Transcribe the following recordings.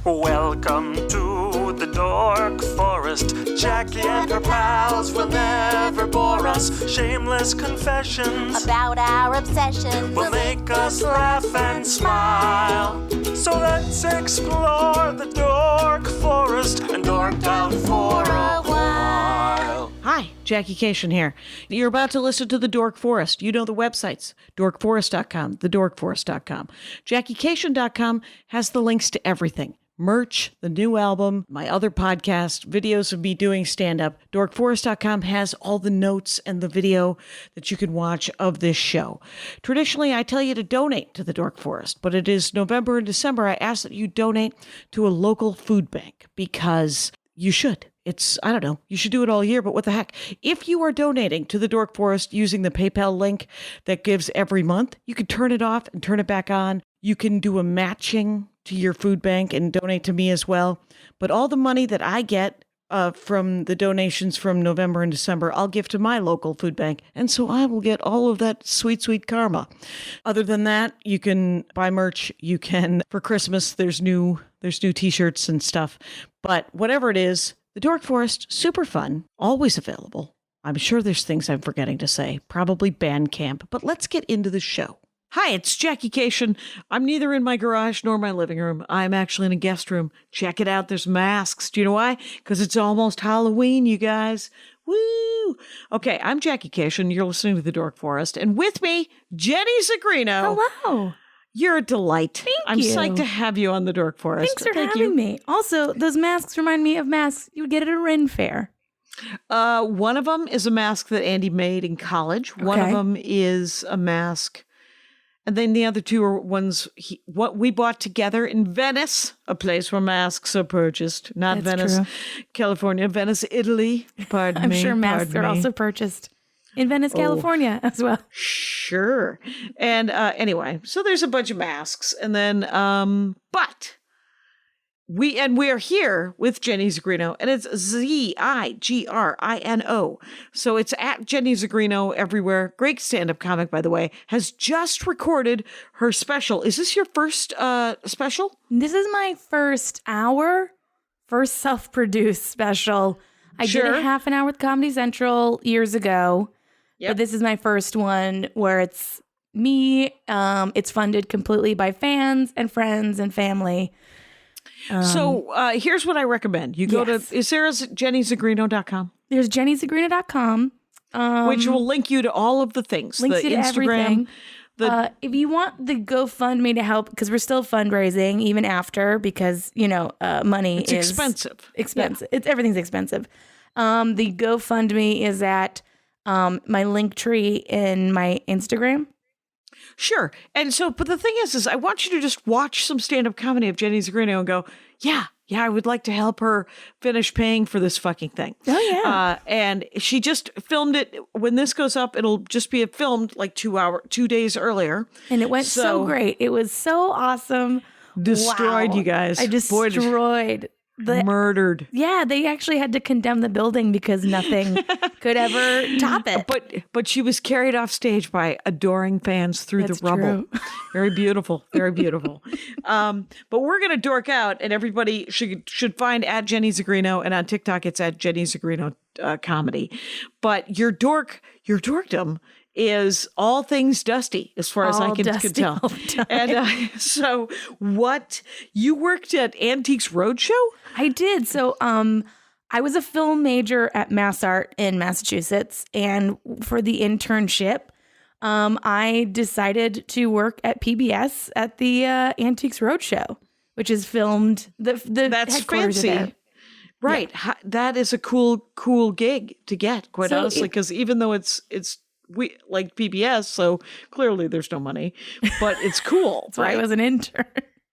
Welcome to the Dork Forest. Jackie and her pals will never bore us. Shameless confessions about our obsession will make us laugh and smile. So let's explore the Dork Forest and dork out for a while. Hi, Jackie Kashian here. You're about to listen to The Dork Forest. You know the websites, dorkforest.com, thedorkforest.com. JackieKashian.com has the links to everything. Merch, the new album, my other podcast, videos of me doing stand-up. Dorkforest.com has all the notes and the video that you can watch of this show. Traditionally, I tell you to donate to the Dork Forest, but it is November and December. I ask that you donate to a local food bank because you should. I don't know, you should do it all year, but what the heck? If you are donating to the Dork Forest using the PayPal link that gives every month, you can turn it off and turn it back on. You can do a matching to your food bank and donate to me as well. But all the money that I get from the donations from November and December, I'll give to my local food bank. And so I will get all of that sweet, sweet karma. Other than that, you can buy merch. You can, for Christmas, there's new t-shirts and stuff. But whatever it is, the Dork Forest, super fun, always available. I'm sure there's things I'm forgetting to say, probably Bandcamp, but let's get into the show. Hi, it's Jackie Kashian. I'm neither in my garage nor my living room. I'm actually in a guest room. Check it out. There's masks. Do you know why? Because it's almost Halloween, you guys. Woo! Okay, I'm Jackie Kashian. You're listening to The Dork Forest. And with me, Jenny Zigrino. Hello. You're a delight. Thank you. I'm psyched to have you on The Dork Forest. Thanks for having me. Also, those masks remind me of masks you would get at a Ren fair. One of them is a mask that Andy made in college. Okay. One of them is a mask. And then the other two are ones what we bought together in Venice, a place where masks are purchased. Not That's Venice, true. California, Venice, Italy. Pardon me. I'm sure masks are also purchased in Venice, California as well. Sure. And anyway, so there's a bunch of masks. And then, but we are here with Jenny Zigrino, and it's Zigrino. So it's at Jenny Zigrino everywhere. Great stand-up comic, by the way, has just recorded her special. Is this your first special? This is my first self-produced special. I did a half an hour with Comedy Central years ago, but this is my first one where it's me. It's funded completely by fans and friends and family. So here's what I recommend. You go to, is there a JennyZigrino.com? There's JennyZigrino.com. Which will link you to all of the things. Links the you to Instagram. Everything. If you want the GoFundMe to help, because we're still fundraising even after, because, money is expensive. Yeah. Everything's expensive. The GoFundMe is at my Linktree in my Instagram. Sure. And so, but the thing is I want you to just watch some stand-up comedy of Jenny Zigrino and go, yeah, I would like to help her finish paying for this fucking thing. Oh, yeah. And she just filmed it. When this goes up, it'll just be filmed like 2 days earlier. And it went so great. It was so awesome. Destroyed, wow. You guys. I destroyed. Murdered. Yeah, they actually had to condemn the building because nothing could ever top it. But she was carried off stage by adoring fans through the rubble. True. Very beautiful. Very beautiful. But we're going to dork out, and everybody should find at Jenny Zigrino, and on TikTok it's at Jenny Zigrino comedy. But your dorkdom is all things dusty, as far as I can tell. And so you worked at Antiques Roadshow? I did. So I was a film major at MassArt in Massachusetts. And for the internship, I decided to work at PBS at the Antiques Roadshow, which is filmed. That's fancy. Right. Yeah. That is a cool gig to get, quite honestly, because even though it's we like PBS, so clearly there's no money, but it's cool. That's why I was an intern.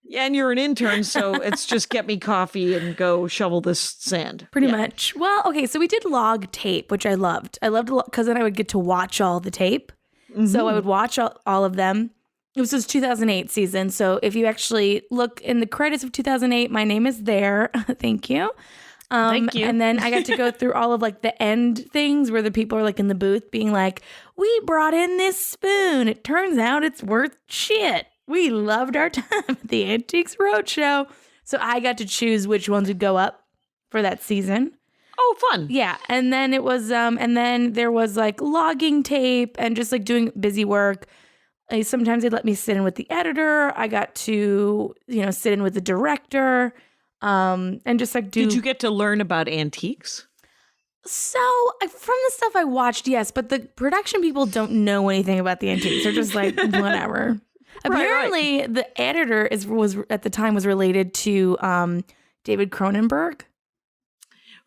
Yeah, and you're an intern, so it's just get me coffee and go shovel this sand. Pretty much. Well, okay, so we did log tape, which I loved. I loved a lot because then I would get to watch all the tape. Mm-hmm. So I would watch all of them. It was this 2008 season, so if you actually look in the credits of 2008, my name is there. Thank you. Thank you. And then I got to go through all of like the end things where the people are like in the booth being like, we brought in this spoon. It turns out it's worth shit. We loved our time at the Antiques Roadshow. So I got to choose which ones would go up for that season. Oh, fun. Yeah. And then it was, and then there was like logging tape and just like doing busy work. Sometimes they'd let me sit in with the editor. I got to, sit in with the director, and just like do. Did you get to learn about antiques? So from the stuff I watched, yes, but the production people don't know anything about the antiques. They're just like, whatever. Apparently, the editor was at the time was related to David Cronenberg.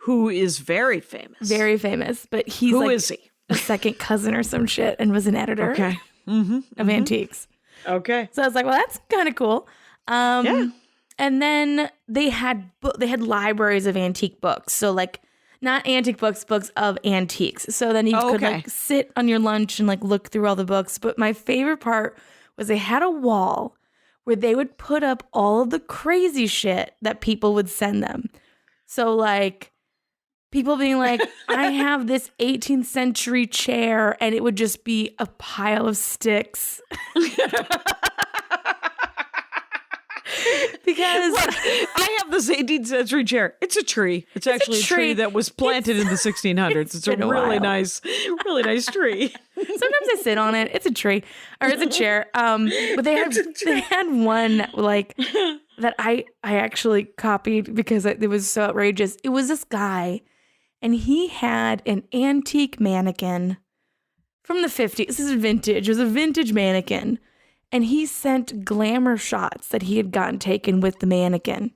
Who is very famous. Very famous, but he's Who is he? A second cousin or some shit and was an editor of antiques. Okay. So I was like, well, that's kind of cool. Yeah. And then they had libraries of antique books. So like not antique books, books of antiques. So then you could like sit on your lunch and like look through all the books. But my favorite part was they had a wall where they would put up all of the crazy shit that people would send them. So like people being like, I have this 18th century chair, and it would just be a pile of sticks. Because I have this 18th century chair. It's a tree. It's actually a tree that was planted in the 1600s. It's a really nice tree. Sometimes I sit on it. It's a tree or it's a chair. But they had one like that I actually copied because it was so outrageous. It was this guy, and he had an antique mannequin from the 50s. This is vintage. It was a vintage mannequin. And he sent glamour shots that he had gotten taken with the mannequin.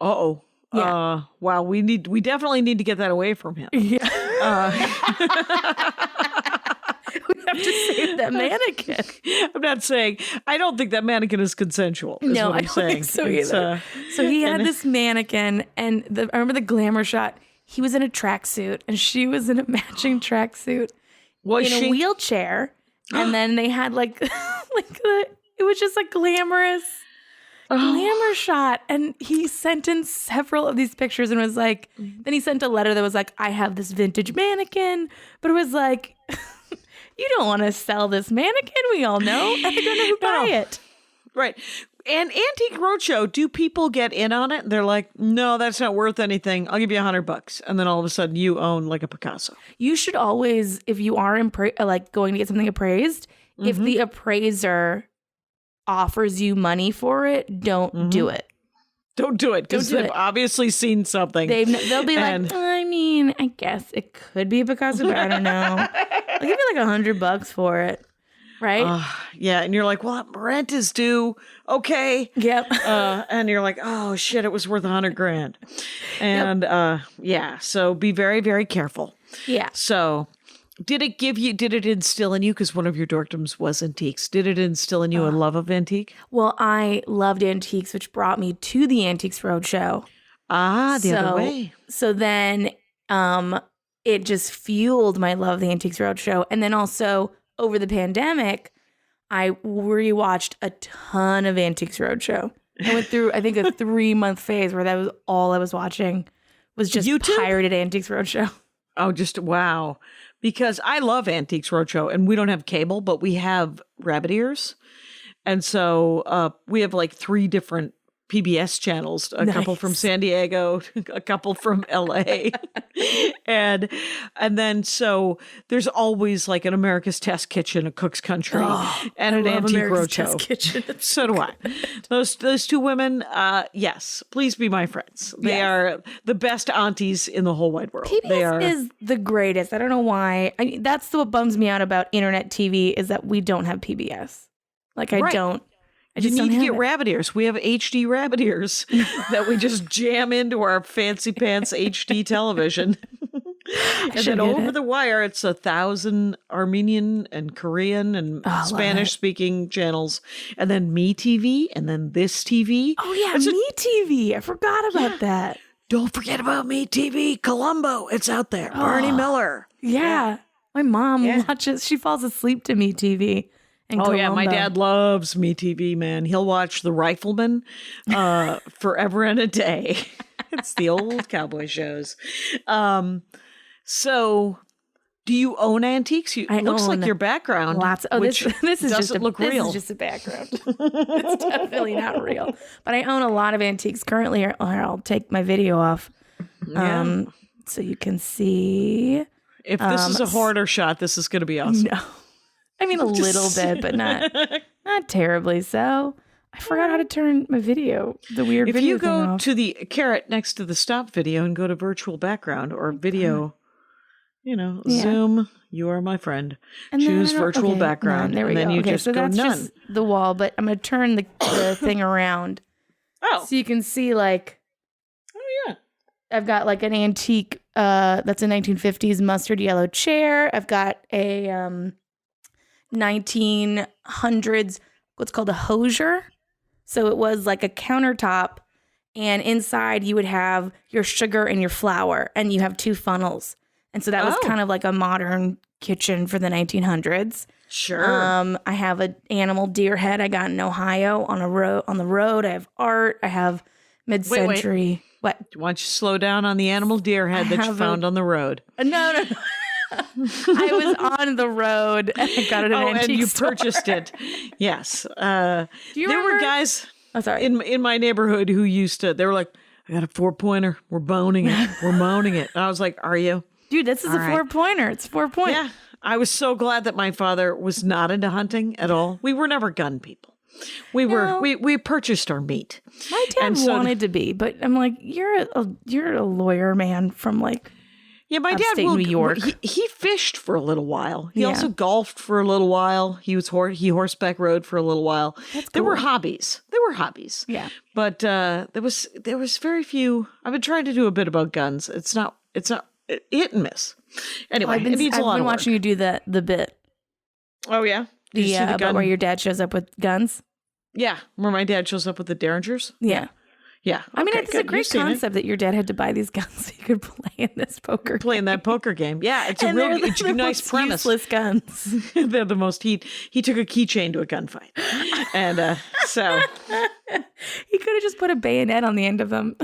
Uh-oh. Yeah. Wow, we definitely need to get that away from him. Yeah. We have to save that mannequin. I'm not saying, I don't think that mannequin is consensual. Is no, what I'm I don't saying. think so either. So he had this mannequin, and I remember the glamour shot. He was in a tracksuit, and she was in a matching tracksuit a wheelchair. And then they had it was just a glamour shot. And he sent in several of these pictures and was like, then he sent a letter that was like, I have this vintage mannequin. But it was like, you don't want to sell this mannequin. We all know. I don't know who buy it. Right. And Antique Roadshow, do people get in on it? They're like, no, that's not worth anything. I'll give you $100. And then all of a sudden you own like a Picasso. You should always, if you are going to get something appraised, if the appraiser offers you money for it, don't do it. Don't do it because they've obviously seen something. They'll be like, I mean, I guess it could be a Picasso, but I don't know. I'll give you like $100 for it. Right? Yeah. And you're like, well, rent is due. Okay. Yep. And you're like, oh shit, it was worth $100,000. And yeah. So be very, very careful. Yeah. So did it instill in you, because one of your dorkdoms was antiques, did it instill in you a love of antique? Well, I loved antiques, which brought me to the Antiques Roadshow. The other way. So then it just fueled my love of the Antiques Roadshow. And then also, over the pandemic, I rewatched a ton of Antiques Roadshow. I went through, I think, a 3-month phase where that was all I was watching was just YouTube? pirated Antiques Roadshow. Oh, just wow. Because I love Antiques Roadshow, and we don't have cable, but we have rabbit ears. And so we have like 3 different PBS channels, a couple from San Diego, a couple from LA. and then so there's always like an America's Test Kitchen, a Cook's Country, and an Antique Roadshow. So do I. Those 2 women, yes, please be my friends. They are the best aunties in the whole wide world. PBS is the greatest. I don't know why. That's what bums me out about internet TV is that we don't have PBS. Like I don't. You need to get rabbit ears. We have HD rabbit ears that we just jam into our fancy pants HD television. And then over the wire, it's 1,000 Armenian and Korean and Spanish speaking channels. And then Me TV and then This TV. Oh, yeah. Me TV. I forgot about that. Don't forget about Me TV. Columbo. It's out there. Barney Miller. Yeah. My mom watches. She falls asleep to Me TV. Yeah, my dad loves Me TV, man. He'll watch The Rifleman forever and a day. It's the old cowboy shows. So Do you own antiques? It looks own like your background. Lots. Oh, this is doesn't just a, look this real. is just a background. It's definitely not real. But I own a lot of antiques currently. Here, I'll take my video off, so you can see. If this is a hoarder shot, this is going to be awesome. No, I mean a little bit, but not terribly so. I forgot how to turn my video. The weird If video you thing go off. to the caret next to the stop video and go to virtual background or video, Zoom, you are my friend. And Choose then, virtual okay, background. none. There we and then go. you Okay, just so go that's none. just the wall, but I'm going to turn the thing around. Oh. So you can see like, Yeah. I've got like an antique, that's a 1950s mustard yellow chair. I've got a 1900s, what's called a hosier. So it was like a countertop, and inside you would have your sugar and your flour, and you have two funnels. And so that was kind of like a modern kitchen for the 1900s. Sure. I have an animal deer head I got in Ohio on the road. I have art. I have mid-century. What? Why don't you slow down on the animal deer head that you found on the road? No. I was on the road and I got it at an antique and you store. purchased it. Yes. Do you there remember? were guys Oh, sorry. in my neighborhood who they were like, I got a 4-pointer. We're boning it. We're moaning it. And I was like, are you? Dude, this is All a 4-pointer. It's 4-point. Yeah. I was so glad that my father was not into hunting at all. We were never gun people. We purchased our meat. My dad wanted to be, but I'm like, you're a lawyer, man, from like my dad upstate New York. He fished for a little while. He Yeah. also golfed for a little while. He horseback rode for a little while. There were hobbies. Yeah. But there was very few. I've been trying to do a bit about guns. It's not hit and miss. Anyway, it needs a lot I've been of work. watching you do the bit. Oh yeah. Did you see the about gun? where your dad shows up with guns. Yeah, where my dad shows up with the Derringers. Yeah. Yeah. I mean, okay, it's good. a great You've seen it. concept that your dad had to buy these guns so you could play in this poker. Playing that poker game. Yeah, it's And they're it's a the nice most premise. useless guns. They're the most. He took a keychain to a gunfight, and so He could have just put a bayonet on the end of them.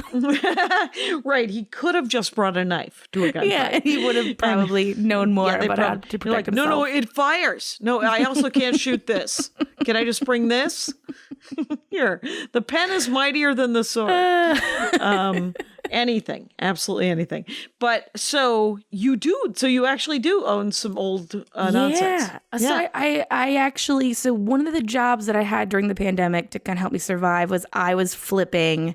right. He could have just brought a knife to a gunfight. Yeah, and he would have probably known more they about how to you're protect like, himself. No, it fires. No, I also can't shoot this. Can I just bring this? Here, the pen is mightier than the sword. Anything, absolutely anything. But so you actually do own some old nonsense. So I actually, so one of the jobs that I had during the pandemic to kind of help me survive was I was flipping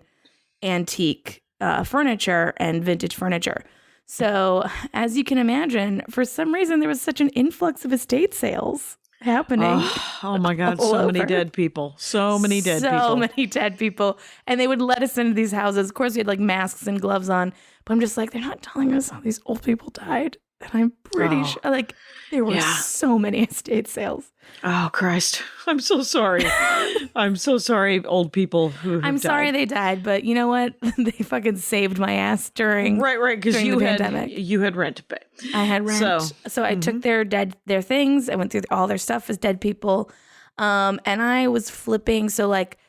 antique furniture and vintage furniture. So as you can imagine, for some reason, there was such an influx of estate sales happening. Oh my God, all so many over. dead people. So many dead people. So many dead people. And they would let us into these houses. Of course, we had like masks and gloves on. But I'm just like, they're not telling us how these old people died. And I'm pretty sure, like, there were so many estate sales. Oh, Christ. I'm so sorry. I'm so sorry, old people who I'm sorry they died, but you know what? They fucking saved my ass during Right, because during you the had pandemic. you had rent to pay. I had rent. So I took their things. I went through all their stuff as dead people. And I was flipping. So like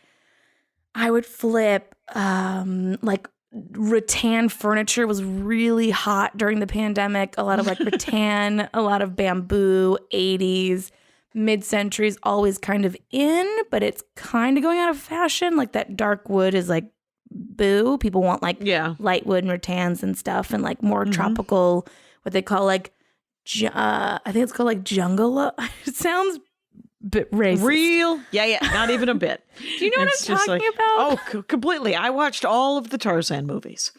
I would flip like rattan furniture was really hot during the pandemic. A lot of like rattan, a lot of bamboo, 80s, mid-centuries, always kind of in, but it's kind of going out of fashion. Like that dark wood is like boo. People want like light wood and rattans and stuff, and like more tropical, what they call like, I think it's called like jungle. It sounds bit racist. Real? Yeah, not even a bit. Do you know what I'm talking about? Oh, completely. I watched all of the Tarzan movies.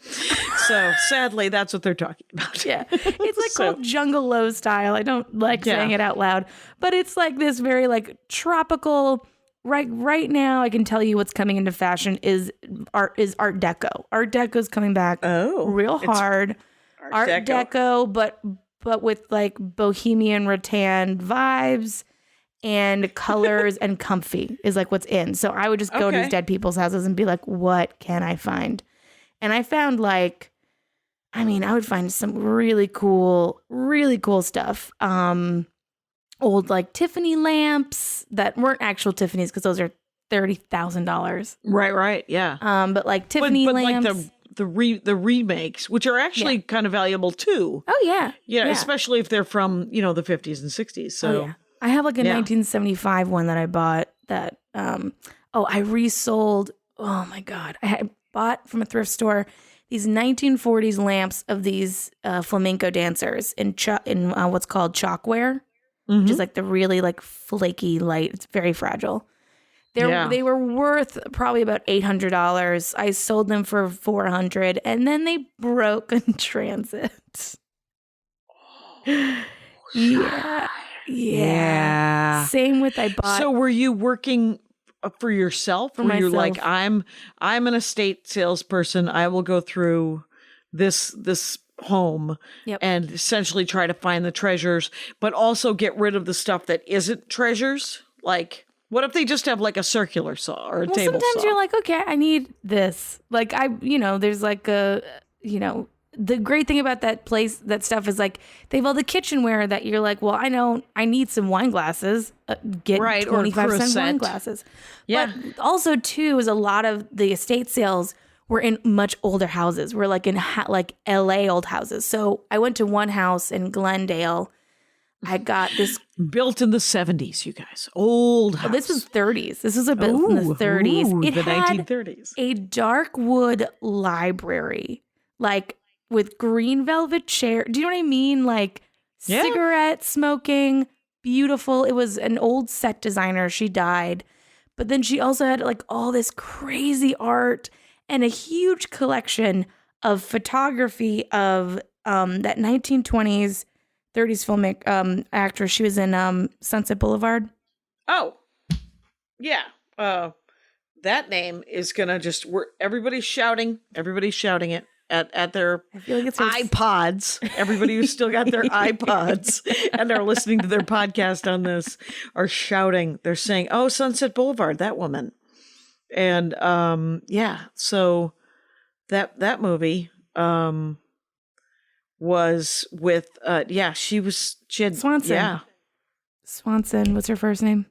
So sadly, that's what they're talking about. Yeah. It's like called Jungalow style. I don't like saying it out loud, but it's like this very like tropical. Right now, I can tell you what's coming into fashion is Art Deco. Art Deco's coming back real hard. Art Deco, but with like bohemian rattan vibes and colors and comfy is like what's in. So I would just go to these dead people's houses and be like, what can I find? And I found like, I would find some really cool stuff. Old like Tiffany lamps that weren't actual Tiffany's because those are $30,000. Right, yeah. But like Tiffany but lamps. like the remakes, which are actually kind of valuable too. Oh yeah. Yeah, especially if they're from, the 50s and 60s. So yeah. I have like a 1975 one that I bought that I resold. Oh my God. I bought from a thrift store these 1940s lamps of these flamenco dancers in what's called chalkware, which is like the really like flaky light. It's very fragile. They were worth probably about $800. I sold them for $400, and then they broke in transit. Yeah. Same with I bought. So were you working for yourself? For were you myself. like, I'm an estate salesperson. I will go through this home and essentially try to find the treasures, but also get rid of the stuff that isn't treasures? Like, what if they just have like a circular saw or a table sometimes saw? You're like, okay, I need this. Like there's like the great thing about that place, that stuff is like they have all the kitchenware that you're like, well, I know I need some wine glasses. Get 25-cent wine glasses. Yeah. But also too is a lot of the estate sales were in much older houses. We're like in like LA old houses. So I went to one house in Glendale. I got this built in the 70s, you guys. Old house. Oh, this was 30s. This was built in the 30s. It the had 1930s. a dark wood library, like with green velvet chair. Do you know what I mean? Like cigarette smoking, beautiful. It was an old set designer. She died. But then she also had like all this crazy art and a huge collection of photography of that 1920s 30s film actress. She was in Sunset Boulevard. Oh, yeah. That name is gonna just. Everybody's shouting it at their I feel like it's iPods. Everybody who's still got their iPods and are listening to their podcast on this are shouting. They're saying, "Oh, Sunset Boulevard, that woman." And so that movie was with she had Swanson. Yeah. Swanson, what's her first name?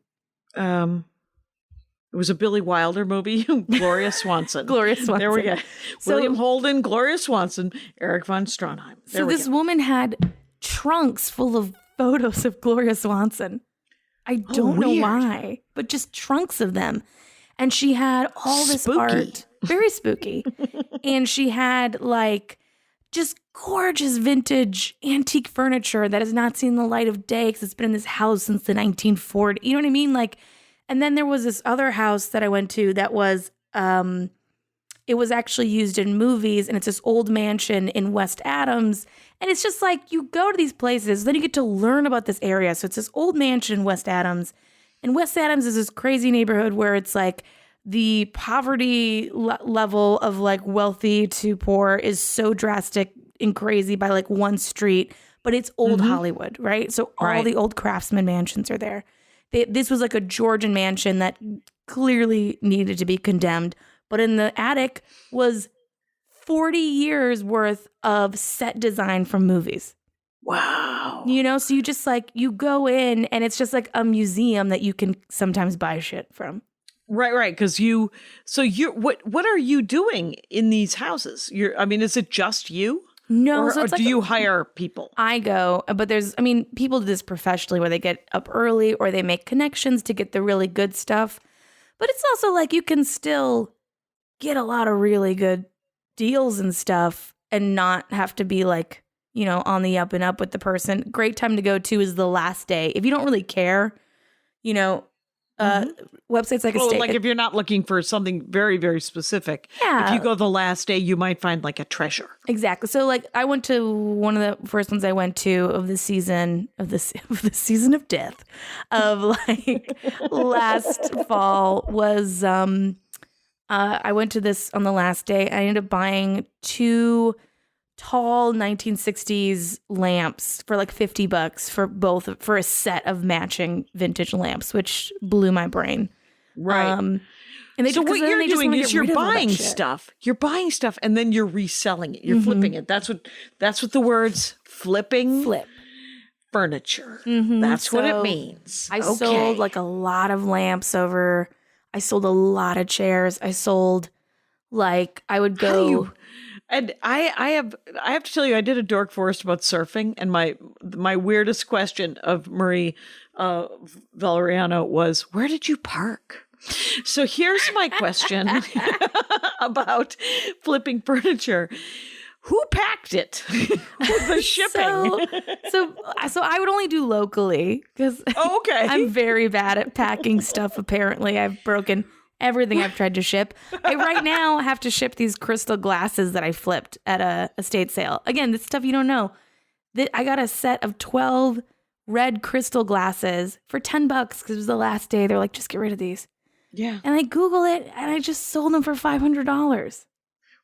It was a Billy Wilder movie. Gloria Swanson. Gloria Swanson. There we go. So- William Holden, Gloria Swanson, Eric von Stroheim. So this woman had trunks full of photos of Gloria Swanson. I don't know why, but just trunks of them. And she had all this art. Very spooky. And she had like just gorgeous vintage antique furniture that has not seen the light of day because it's been in this house since the 1940s. You know what I mean? Like, and then there was this other house that I went to that was, it was actually used in movies, and it's this old mansion in West Adams. And it's just like, you go to these places, then you get to learn about this area. So it's this old mansion in West Adams. And West Adams is this crazy neighborhood where it's like the poverty level of like wealthy to poor is so drastic and crazy by like one street, but it's old Hollywood, right? So all the old craftsman mansions are there. This was like a Georgian mansion that clearly needed to be condemned, but in the attic was 40 years worth of set design from movies. Wow. You know, so you just like, you go in and it's just like a museum that you can sometimes buy shit from. Right. Because what are you doing in these houses? Is it just you? No. Or, So it's do you hire people? I go, but people do this professionally where they get up early or they make connections to get the really good stuff. But it's also like you can still get a lot of really good deals and stuff and not have to be like, on the up and up with the person. Great time to go to is the last day. If you don't really care, websites like like if you're not looking for something very, very specific, if you go the last day, you might find like a treasure. Exactly. So like I went to one of the first ones I went to of the season of the season of death of like last fall was I went to this on the last day. I ended up buying 2 tall 1960s lamps for like $50 for a set of matching vintage lamps, which blew my brain. Right. And they so what you're doing is you're buying stuff. You're buying stuff and then you're reselling it. You're flipping it. That's what the words flip furniture. That's what it means. I sold like a lot of lamps I sold a lot of chairs. I sold Like I would How do go. you? And I have to tell you, I did a dork forest about surfing, and my weirdest question of Marie Valeriano was, where did you park? So here's my question about flipping furniture. Who packed it? The shipping. So I would only do locally because Okay. I'm very bad at packing stuff. Apparently, I've broken everything I've tried to ship. I right now have to ship these crystal glasses that I flipped at a estate sale. Again, this stuff you don't know. I got a set of 12 red crystal glasses for $10 because it was the last day. They're like, just get rid of these. Yeah. And I Google it and I just sold them for $500.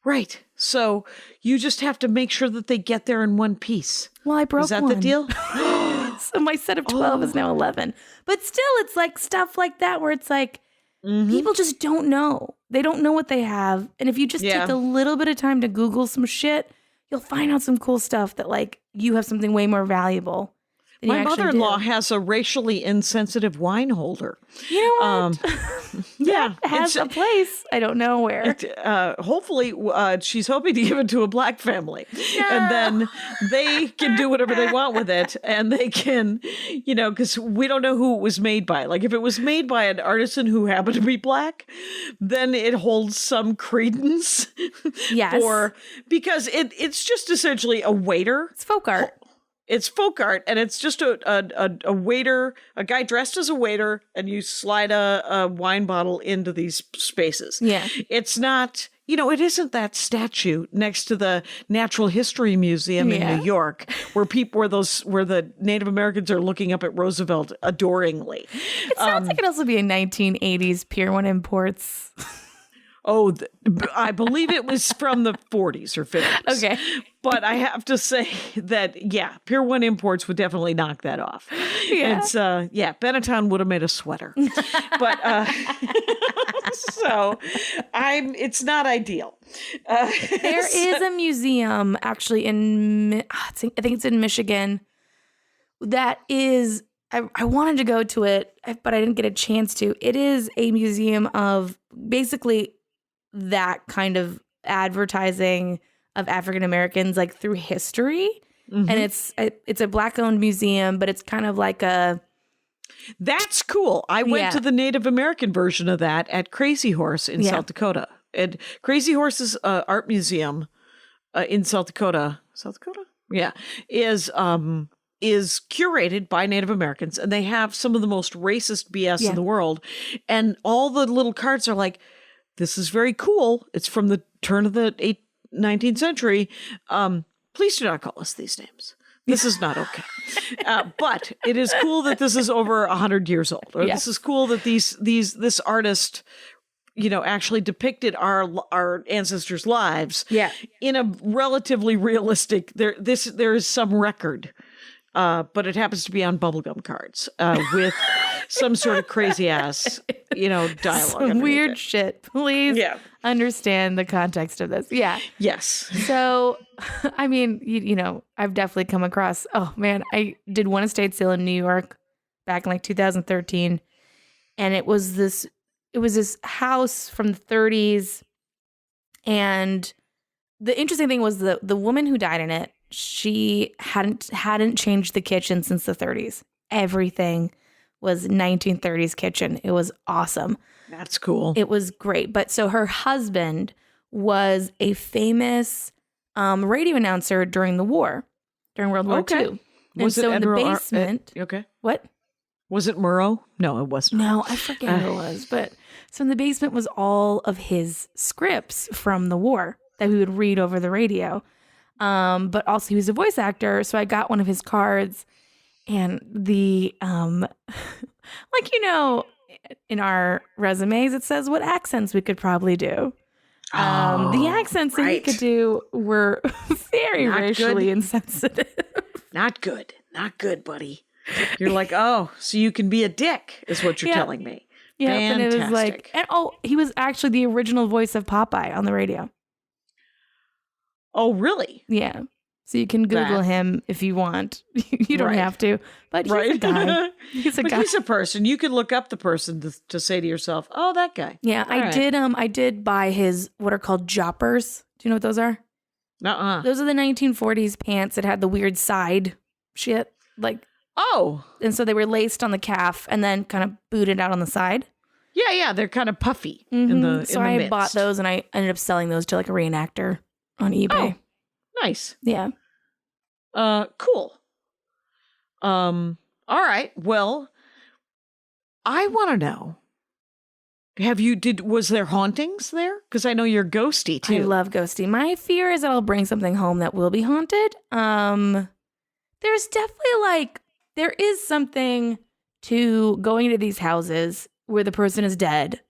Right. So you just have to make sure that they get there in one piece. Well, I broke Is that one. the deal? So my set of 12 is now 11. But still, it's like stuff like that where it's like, people just don't know. They don't know what they have. And if you just take a little bit of time to Google some shit, you'll find out some cool stuff that like you have something way more valuable than My you actually mother-in-law do. has a racially insensitive wine holder. You know what? Yeah. Has a place. I don't know where. Hopefully, she's hoping to give it to a black family. And then they can do whatever they want with it. And they can, because we don't know who it was made by. Like, if it was made by an artisan who happened to be black, then it holds some credence. Yes. Because it's just essentially a waiter. It's folk art. It's folk art, and it's just a waiter, a guy dressed as a waiter, and you slide a wine bottle into these spaces. Yeah. It's not, it isn't that statue next to the Natural History Museum in New York where the Native Americans are looking up at Roosevelt adoringly. It sounds like it also be a 1980s Pier 1 Imports. Oh, I believe it was from the 40s or 50s. Okay. But I have to say that, Pier 1 Imports would definitely knock that off. Yeah. It's, Benetton would have made a sweater. But, so it's not ideal. There is a museum actually I think it's in Michigan that is, I wanted to go to it, but I didn't get a chance to. It is a museum of basically that kind of advertising of African Americans like through history. And it's a black owned museum, but it's kind of like That's cool. I went to the Native American version of that at Crazy Horse in South Dakota. And Crazy Horse's art museum in South Dakota. Yeah. Is curated by Native Americans, and they have some of the most racist BS in the world. And all the little cards are like, this is very cool. It's from the turn of the 19th century. Please do not call us these names. This is not okay. But it is cool that this is over 100 years old. Or this is cool that this artist, actually depicted our ancestors' lives in a relatively realistic, there is some record. But it happens to be on bubblegum cards with some sort of crazy ass, dialogue. some weird shit. Please understand the context of this. Yeah. Yes. So, I mean, I've definitely come across, I did one estate sale in New York back in like 2013. And it was this house from the 30s. And the interesting thing was the woman who died in it, she hadn't changed the kitchen since the 30s. Everything was 1930s kitchen. It was awesome. That's cool. It was great. But so her husband was a famous radio announcer during the war, during World War II. And so in the basement. Okay. What? Was it Murrow? No, it wasn't. No, I forget who it was. But so in the basement was all of his scripts from the war that we would read over the radio. But also he was a voice actor. So I got one of his cards, and the, in our resumes, it says what accents we could probably do. The accents that he could do were very racially insensitive. Not good. Not good, buddy. You're like, so you can be a dick is what you're telling me. Yeah. And Fantastic. it was like, he was actually the original voice of Popeye on the radio. Oh, really? Yeah. So you can Google him if you want. You don't have to, but he's a guy. He's a guy. He's a person. You can look up the person to say to yourself, "Oh, that guy." Yeah, I did buy his what are called joppers. Do you know what those are? Those are the 1940s pants that had the weird side shit, like. Oh. And so they were laced on the calf and then kind of booted out on the side. Yeah, they're kind of puffy in the. So in the I midst. bought those and I ended up selling those to like a reenactor on eBay. Oh, nice. Yeah. Cool. All right. Well, I want to know. Was there hauntings there? Because I know you're ghosty too. I love ghosty. My fear is that I'll bring something home that will be haunted. There's definitely there is something to going into these houses where the person is dead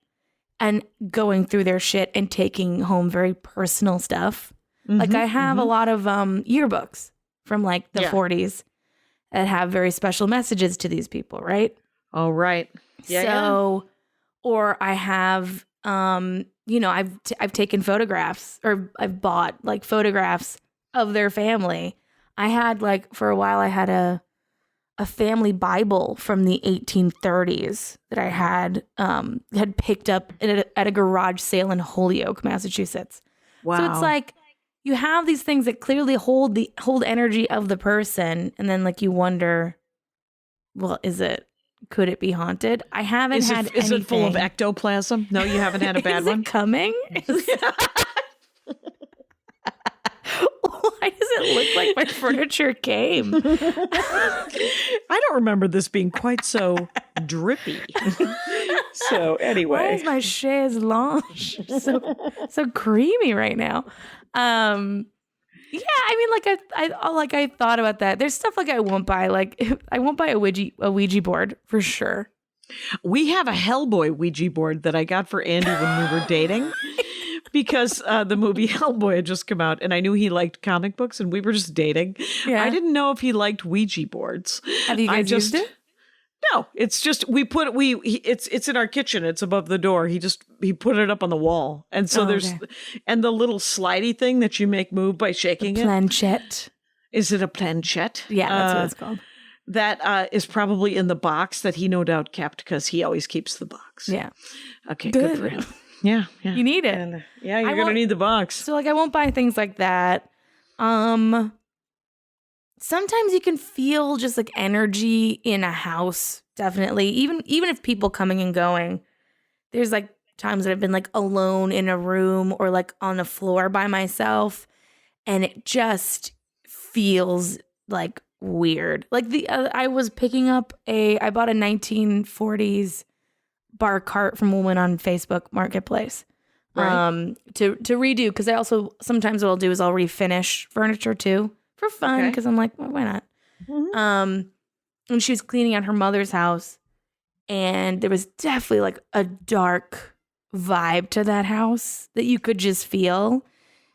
and going through their shit and taking home very personal stuff. Like I have a lot of yearbooks from like the 40s that have very special messages to these people, right? Oh, right. Yeah. Or I have, I've taken photographs or I've bought like photographs of their family. I had for a while, I had a family Bible from the 1830s that I had picked up at a garage sale in Holyoke, Massachusetts. Wow. So it's like you have these things that clearly hold energy of the person, and then you wonder, well, could it be haunted? I haven't had anything. Is it full of ectoplasm? No, you haven't had a bad one? Is it coming? Why does it look like my furniture came? I don't remember this being quite so drippy. So anyway. Why is my chaise lounge so creamy right now? Yeah, I mean, I thought about that. There's stuff I won't buy. I won't buy a Ouija board for sure. We have a Hellboy Ouija board that I got for Andy when we were dating. Because the movie Hellboy had just come out, and I knew he liked comic books, and we were just dating. Yeah. I didn't know if he liked Ouija boards. Have you guys used it? No, it's just it's in our kitchen. It's above the door. He put it up on the wall, and so and the little slidey thing that you make move by shaking planchette. Is it a planchette? Yeah, that's what it's called. That is probably in the box that he no doubt kept because he always keeps the box. Yeah. Okay, good for him. Yeah. You need it. And, you're going to need the box. So I won't buy things like that. Sometimes you can feel just energy in a house, definitely. Even if people coming and going. There's times that I've been alone in a room or on the floor by myself, and it just feels weird. I was picking up I bought a 1940s bar cart from a woman on Facebook Marketplace, right. to redo, because I also sometimes what I'll do is I'll refinish furniture too for fun, because I'm well, why not? Mm-hmm. And she was cleaning out her mother's house, and there was definitely a dark vibe to that house that you could just feel.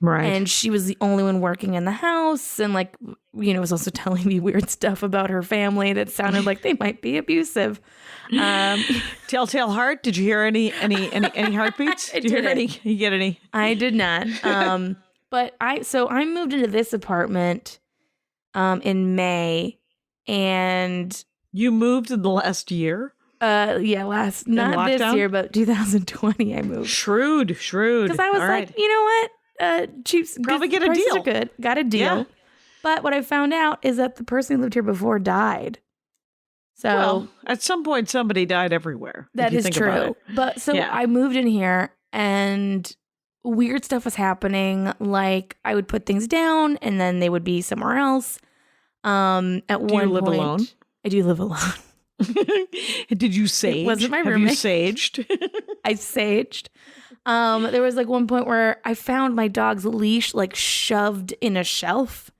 Right. And she was the only one working in the house, and was also telling me weird stuff about her family that sounded like they might be abusive. Telltale heart. Did you hear any heartbeats? Did you hear any? You get any? I did not. But I moved into this apartment in May, and you moved in the last year. Not this year, but 2020. I moved. Shrewd. Because I was you know what? Cheap, probably get a deal. Are good. Got a deal. Yeah. But what I found out is that the person who lived here before died. So at some point, somebody died everywhere. That is true. But I moved in here, and weird stuff was happening. I would put things down, and then they would be somewhere else. Do you live alone? I do live alone. Did you sage? It wasn't my roommate. Have you saged? I saged. There was one point where I found my dog's leash shoved in a shelf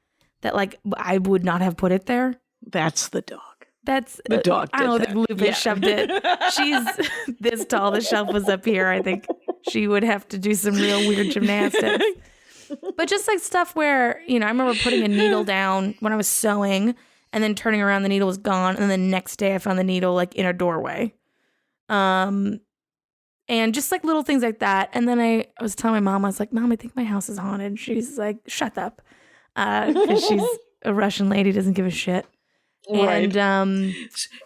that I would not have put it there. That's the dog. That's the dog. I don't think Lupe shoved it. She's this tall. The shelf was up here. I think she would have to do some real weird gymnastics. But just stuff where, I remember putting a needle down when I was sewing, and then turning around, the needle was gone. And the next day I found the needle in a doorway. And just little things like that. And then I was telling my mom, I was like, Mom, I think my house is haunted. She's like, shut up. because she's a Russian lady, doesn't give a shit. Right. And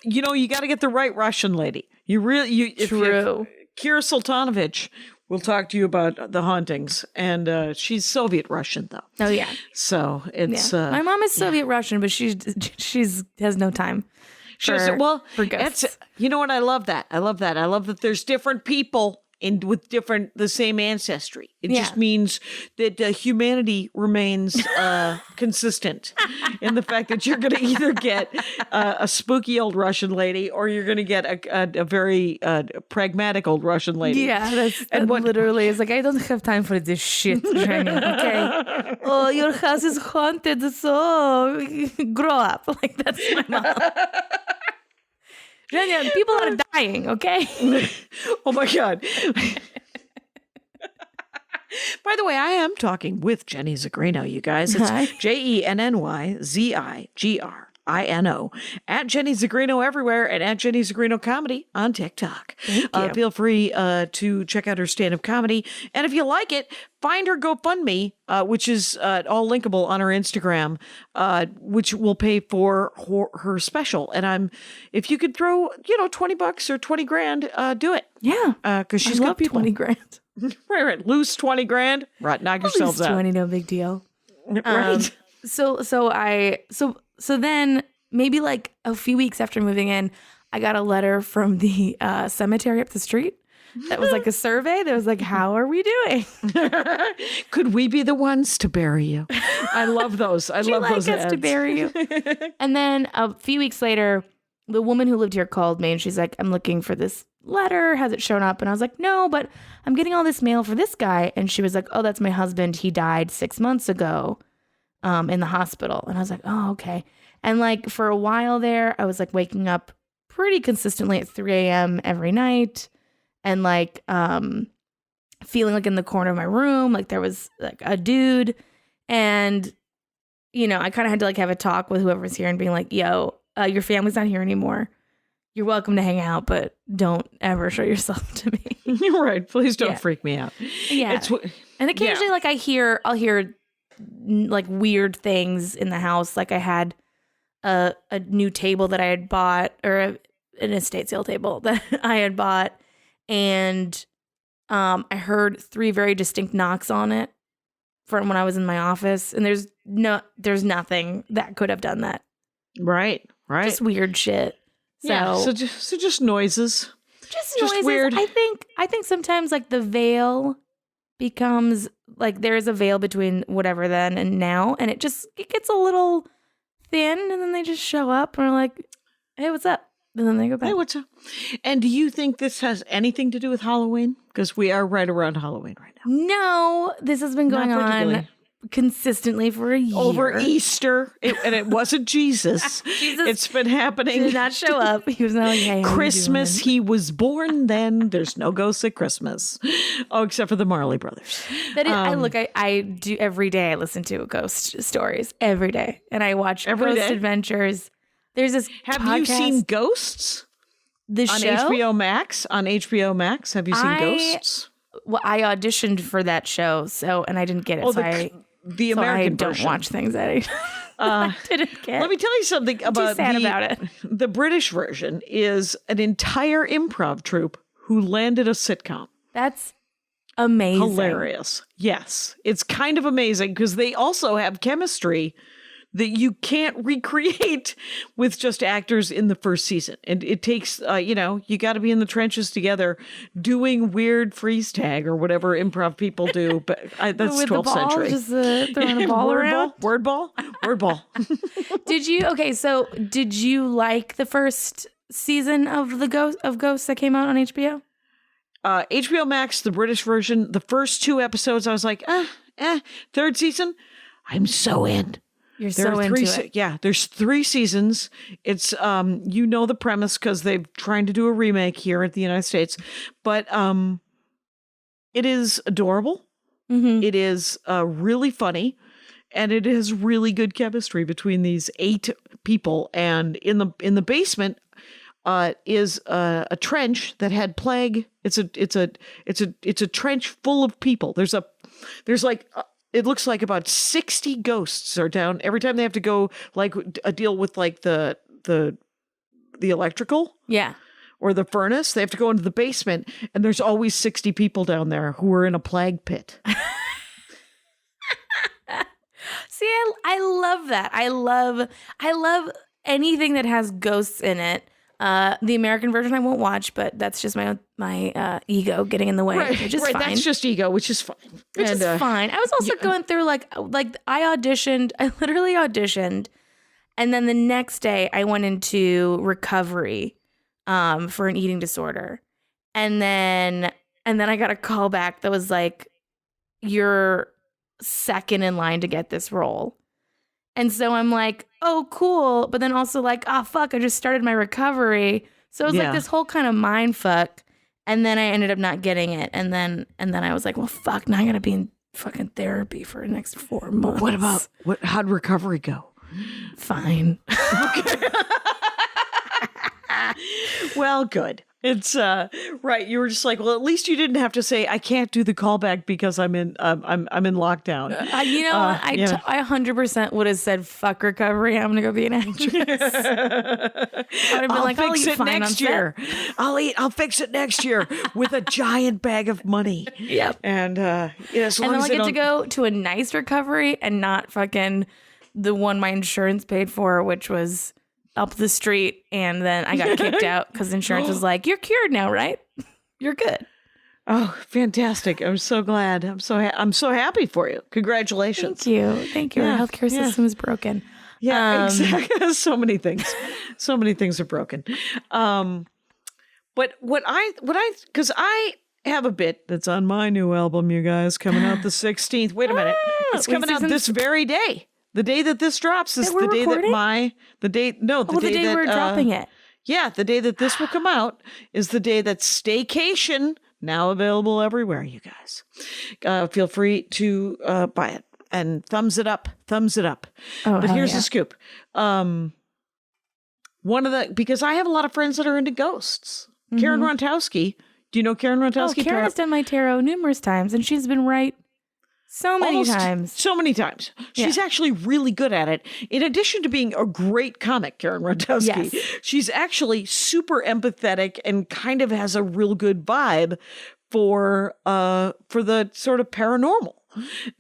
You got to get the right Russian lady. true. Kira Sultanovich will talk to you about the hauntings, and she's Soviet Russian though. Oh yeah. So it's My mom is Soviet Russian, but she's has no time. For ghosts. You know what? I love that. I love that there's different people with the same ancestry. It just means that humanity remains consistent in the fact that you're going to either get a spooky old Russian lady or you're going to get a very pragmatic old Russian lady. Yeah, literally is like, I don't have time for this shit, Jenny, okay? Oh, your house is haunted, so grow up. Like, that's my mom. Jenny, people are dying, okay? Oh my God. By the way, I am talking with Jenny Zigrino, you guys. It's Hi. JennyZigrino at Jenny Zigrino everywhere and at Jenny Zigrino Comedy on TikTok. Thank you. Feel free to check out her stand-up comedy. And if you like it, find her GoFundMe, which is all linkable on her Instagram, which will pay for her special. And if you could throw, $20 or 20 grand, do it. Yeah. Because she's I got love people. 20 grand. Right. Lose 20 grand. Right. Knock yourselves out. 20, no big deal. Right. So then maybe like a few weeks after moving in, I got a letter from the cemetery up the street. That was like a survey. That was like, how are we doing? Could we be the ones to bury you? I love those. I love those us ads. to bury you. And then a few weeks later, the woman who lived here called me and she's like, I'm looking for this letter. Has it shown up? And I was like, no, but I'm getting all this mail for this guy. And she was like, oh, that's my husband. He died 6 months ago in the hospital. And I was like, oh, okay. And like for a while there, I was like waking up pretty consistently at 3 a.m. every night. And like feeling like in the corner of my room, like there was like a dude. And, I kind of had to like have a talk with whoever's here and being like, yo, your family's not here anymore. You're welcome to hang out, but don't ever show yourself to me. You're right. Please don't freak me out. Yeah. And occasionally like I'll hear like weird things in the house. Like I had a new table that I had bought, or an estate sale table that I had bought. And I heard 3 very distinct knocks on it from when I was in my office. And there's nothing that could have done that. Right. Just weird shit. So just noises. Just Just noises. weird. I think sometimes like the veil becomes like there's a veil between whatever then and now, and it gets a little thin, and then they just show up and are like, hey, what's up? And then they go back. Hey, what's up? And do you think this has anything to do with Halloween? Because we are right around Halloween right now. No, this has been going Not on particularly. consistently for a year. Over Easter, and it wasn't Jesus. It's been happening. Did not show up. He was not like, hey, how you Christmas, doing? he was born then. There's no ghosts at Christmas. Oh, except for the Marley Brothers. That is, I do every day. I listen to ghost stories every day, and I watch Every Ghost day? Adventures. There's this. Have podcast, you seen Ghosts the on show? HBO Max? On HBO Max, have you seen Ghosts? Well, I auditioned for that show, and I didn't get it. Oh, so I American don't version. watch things that I didn't get. Let me tell you something about sad about it. The British version is an entire improv troupe who landed a sitcom. That's amazing. Hilarious. Yes. It's kind of amazing because they also have chemistry that you can't recreate with just actors in the first season. And it takes, you got to be in the trenches together doing weird freeze tag or whatever improv people do. But that's With 12th the ball, century. just throwing a ball around. Word ball. Did you like the first season of Ghosts that came out on HBO? HBO Max, the British version, the first 2 episodes, I was like, third season, I'm so in. You're There so are into 3 it. Yeah, there's 3 seasons. It's the premise because they're trying to do a remake here at the United States, but it is adorable. Mm-hmm. It is really funny, and it has really good chemistry between these 8 people. And in the basement is a trench that had plague. It's a trench full of people. There's like it looks like about 60 ghosts are down every time they have to go like deal with like the electrical. Yeah. Or the furnace. They have to go into the basement, and there's always 60 people down there who are in a plague pit. See, I love that. I love anything that has ghosts in it. The American version I won't watch, but that's just my ego getting in the way, which is fine. That's just ego, which is fine. Which is fine. I was also going through like I literally auditioned, and then the next day I went into recovery for an eating disorder. And then I got a call back that was like, you're second in line to get this role. And so I'm like, oh, cool. But then also like, oh, fuck, I just started my recovery. So it was like this whole kind of mind fuck. And then I ended up not getting it. And then I was like, well, fuck, now I gotta be in fucking therapy for the next 4 months. How'd recovery go? Fine. Okay. Well, good. It's right. You were just like, well, at least you didn't have to say I can't do the callback because I'm in lockdown. I 100% would have said fuck recovery. I'm gonna go be an actress. I would have been like, fix I'll it next year. I'll fix it next year with a giant bag of money. Yep. And as long and then as I get to go to a nice recovery and not fucking the one my insurance paid for, which was up the street, and then I got kicked out because insurance was like, "You're cured now, right? You're good." Oh, fantastic! I'm so glad. I'm so happy for you. Congratulations! Thank you. Yeah, Our healthcare system is broken. Yeah, exactly. So many things are broken. But because I have a bit that's on my new album, you guys, coming out the 16th. Wait a minute, it's coming out this very day. The day that this drops is the day recording? the day that we're dropping it. Yeah, the day that this will come out is the day that STAY-KASHIAN, now available everywhere, you guys. Feel free to buy it and thumbs it up. Oh, but here's the scoop. Because I have a lot of friends that are into ghosts. Mm-hmm. Karen Rontowski. Do you know Karen Rontowski? Oh, Karen has done my tarot numerous times, and she's been right so many times. She's actually really good at it. In addition to being a great comic, Karen Rontowski, she's actually super empathetic and kind of has a real good vibe for the sort of paranormal.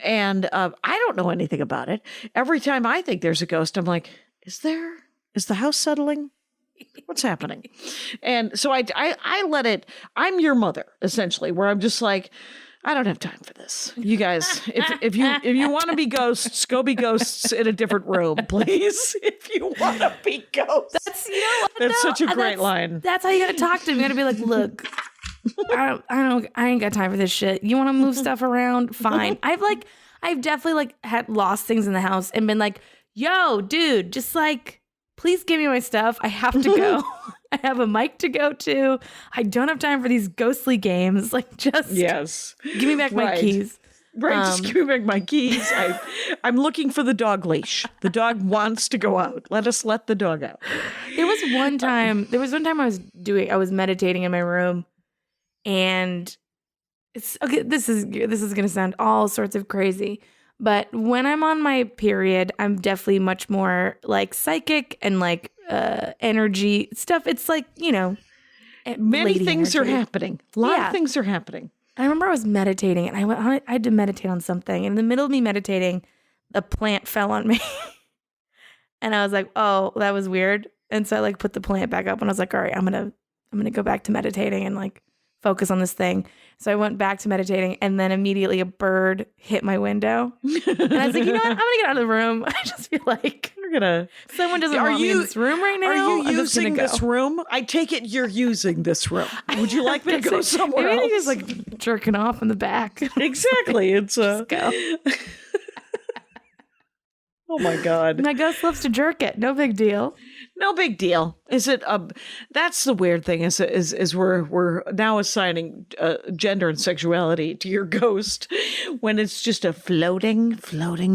And I don't know anything about it. Every time I think there's a ghost, I'm like, is the house settling? What's happening? And so I let it, I'm your mother, essentially, where I'm just like, I don't have time for this. You guys, if you want to be ghosts, go be ghosts in a different room, please. If you want to be ghosts. That's such a great line. That's how you got to talk to them. You got to be like, look, I ain't got time for this shit. You want to move stuff around? Fine. I've definitely had lost things in the house and been like, yo, dude, just please give me my stuff. I have to go. I have a mic to go to. I don't have time for these ghostly games. Give me back my keys. Right, just give me back my keys. I'm looking for the dog leash. The dog wants to go out. Let the dog out. There was one time I was meditating in my room, and it's okay. This is gonna sound all sorts of crazy. But when I'm on my period, I'm definitely much more psychic and energy stuff. It's many things are happening. A lot of things are happening. I remember I was meditating and I had to meditate on something. And in the middle of me meditating, a plant fell on me. And I was like, oh, that was weird. And so I put the plant back up and I was like, all right, I'm gonna go back to meditating and focus on this thing. So I went back to meditating, and then immediately a bird hit my window. And I was like, you know what? I'm gonna get out of the room. I just feel like someone doesn't want me in this room right now. Are you using this room? I take it you're using this room. Would you like me to go somewhere else? Maybe just jerking off in the back. Exactly. It's just go. Oh my God. My ghost loves to jerk it. No big deal. No big deal. Is it? That's the weird thing. Is we're now assigning gender and sexuality to your ghost when it's just a floating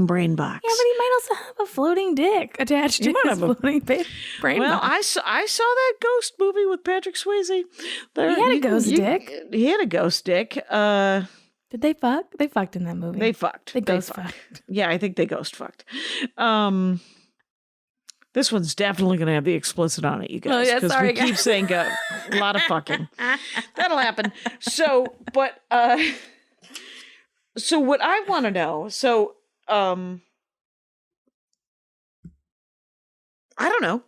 brain box. Yeah, but he might also have a floating dick attached to his floating brain box. I saw that Ghost movie with Patrick Swayze. He had a ghost dick. He had a ghost dick. Did they fuck? They fucked in that movie. They fucked. They ghost fucked. fucked. Yeah, I think they ghost fucked. This one's definitely going to have the explicit on it, you guys. Oh, yeah, Because sorry, we keep guys. saying a lot of fucking. That'll happen. So what I want to know, I don't know.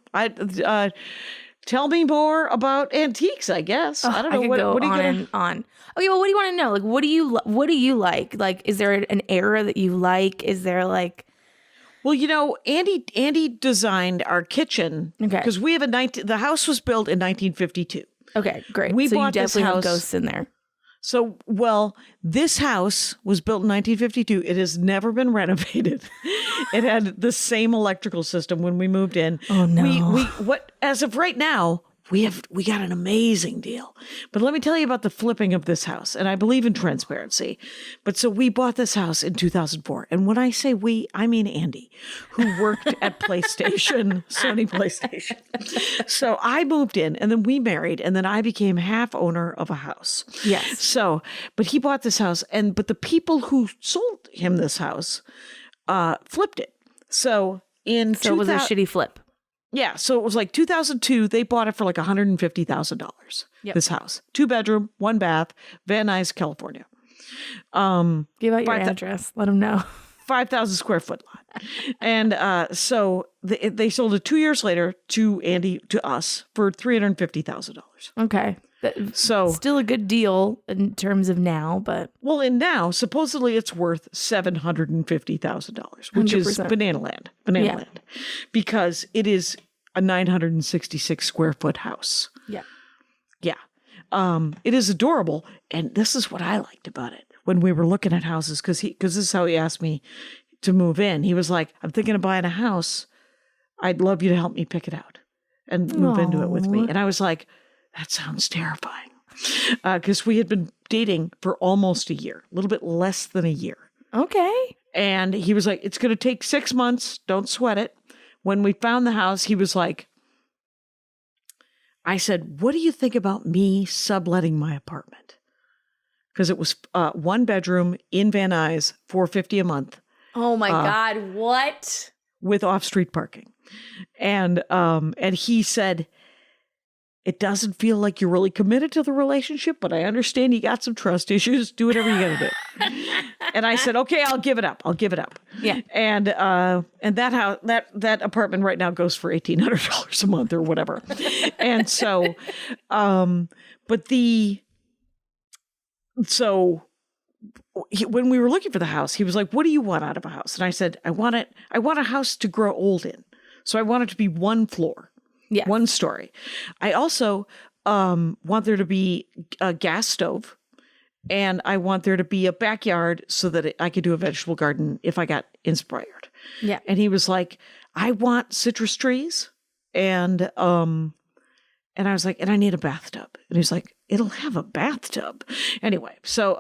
Tell me more about antiques, I guess. I don't know. I could What go are you on gonna... and on. Okay, well, what do you want to know? Like, what do you like? Like, is there an era that you like? Is there like... Well, you know, Andy designed our kitchen. Okay. Because we have the house was built in 1952. Okay, great. We so bought you this definitely house- have ghosts in there. So, well, this house was built in 1952. It has never been renovated. It had the same electrical system when we moved in. Oh, no. As of right now, we got an amazing deal. But let me tell you about the flipping of this house. And I believe in transparency. But so we bought this house in 2004. And when I say we, I mean Andy, who worked at PlayStation, Sony PlayStation. So I moved in and then we married and then I became half owner of a house. Yes. So, but he bought this house but the people who sold him this house flipped it. So it was a shitty flip. Yeah, so it was like 2002. They bought it for like $150,000. Yep. This house, 2-bedroom, 1 bath, Van Nuys, California. Give out your address. Let them know. 5,000 square foot lot, and so they sold it 2 years later to us for $350,000. Okay. So Still a good deal in terms of now, but... Well, and now supposedly it's worth $750,000, which is 100%. banana land, because it is a 966 square foot house. Yeah. Yeah. It is adorable. And this is what I liked about it when we were looking at houses, because this is how he asked me to move in. He was like, I'm thinking of buying a house. I'd love you to help me pick it out and move into it with me. And I was like, that sounds terrifying. Because we had been dating for almost a year, a little bit less than a year. Okay. And he was like, it's going to take 6 months. Don't sweat it. When we found the house, he was like, I said, what do you think about me subletting my apartment? Because it was 1 bedroom in Van Nuys, $450 a month. Oh my God. What? With off-street parking. And he said, it doesn't feel like you're really committed to the relationship, but I understand you got some trust issues. Do whatever you got to do. And I said, okay, I'll give it up. Yeah. And that house, that apartment right now goes for $1,800 a month or whatever. And so, when we were looking for the house, he was like, what do you want out of a house? And I said, I want a house to grow old in. So I want it to be 1 floor. Yeah. 1 story. I also want there to be a gas stove, and I want there to be a backyard so that I could do a vegetable garden if I got inspired. Yeah. And he was like, I want citrus trees, and I was like, and I need a bathtub. And he's like, it'll have a bathtub. Anyway, so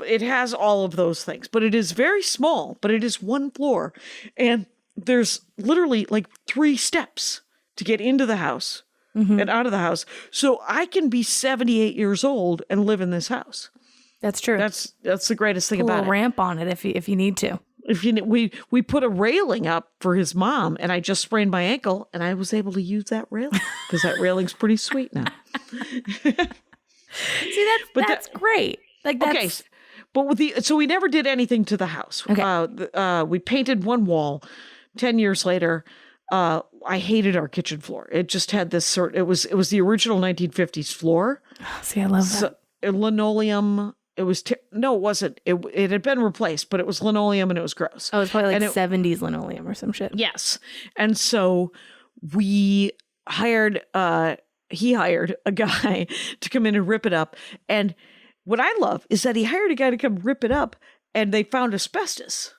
it has all of those things, but it is very small, but it is 1 floor, and there's literally like 3 steps to get into the house and out of the house. So I can be 78 years old and live in this house. That's true. That's the greatest thing Put a about little it. ramp on it if you need to. We put a railing up for his mom, and I just sprained my ankle, and I was able to use that railing because that railing's pretty sweet now. See, that's great. Like that's Okay, but so we never did anything to the house. Okay. We painted 1 wall. 10 years later, I hated our kitchen floor. It just had this it was the original 1950s floor. See, I love that. Linoleum. It was, no, it wasn't. It had been replaced, but it was linoleum and it was gross. Oh, it's probably like 70s linoleum or some shit. Yes. And so he hired a guy to come in and rip it up. And what I love is that he hired a guy to come rip it up, and they found asbestos.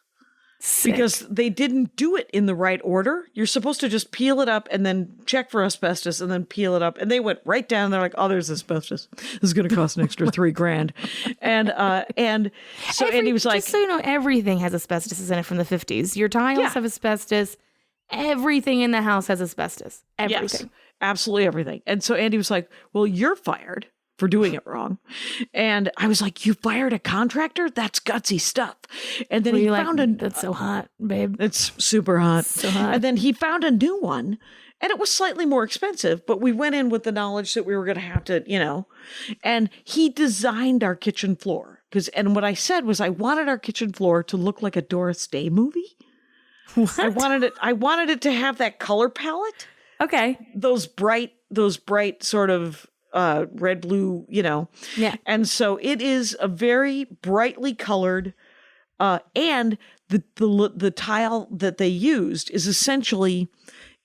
Sick. Because they didn't do it in the right order. You're supposed to just peel it up and then check for asbestos and then peel it up. And they went right down. They're like, oh, there's asbestos. This is going to cost an extra $3,000. And so Andy was like, just so you know, everything has asbestos in it from the 50s. Your tiles have asbestos. Everything in the house has asbestos. Everything. Yes, absolutely everything. And so Andy was like, well, you're fired for doing it wrong. And I was like, you fired a contractor? That's gutsy stuff. And then he found that's so hot, babe. It's super hot. So hot. And then he found a new one, and it was slightly more expensive, but we went in with the knowledge that we were going to have to, and he designed our kitchen floor. And what I said was I wanted our kitchen floor to look like a Doris Day movie. What? I wanted it to have that color palette. Okay. Those bright sort of red, blue, Yeah. And so it is a very brightly colored, and the tile that they used is essentially,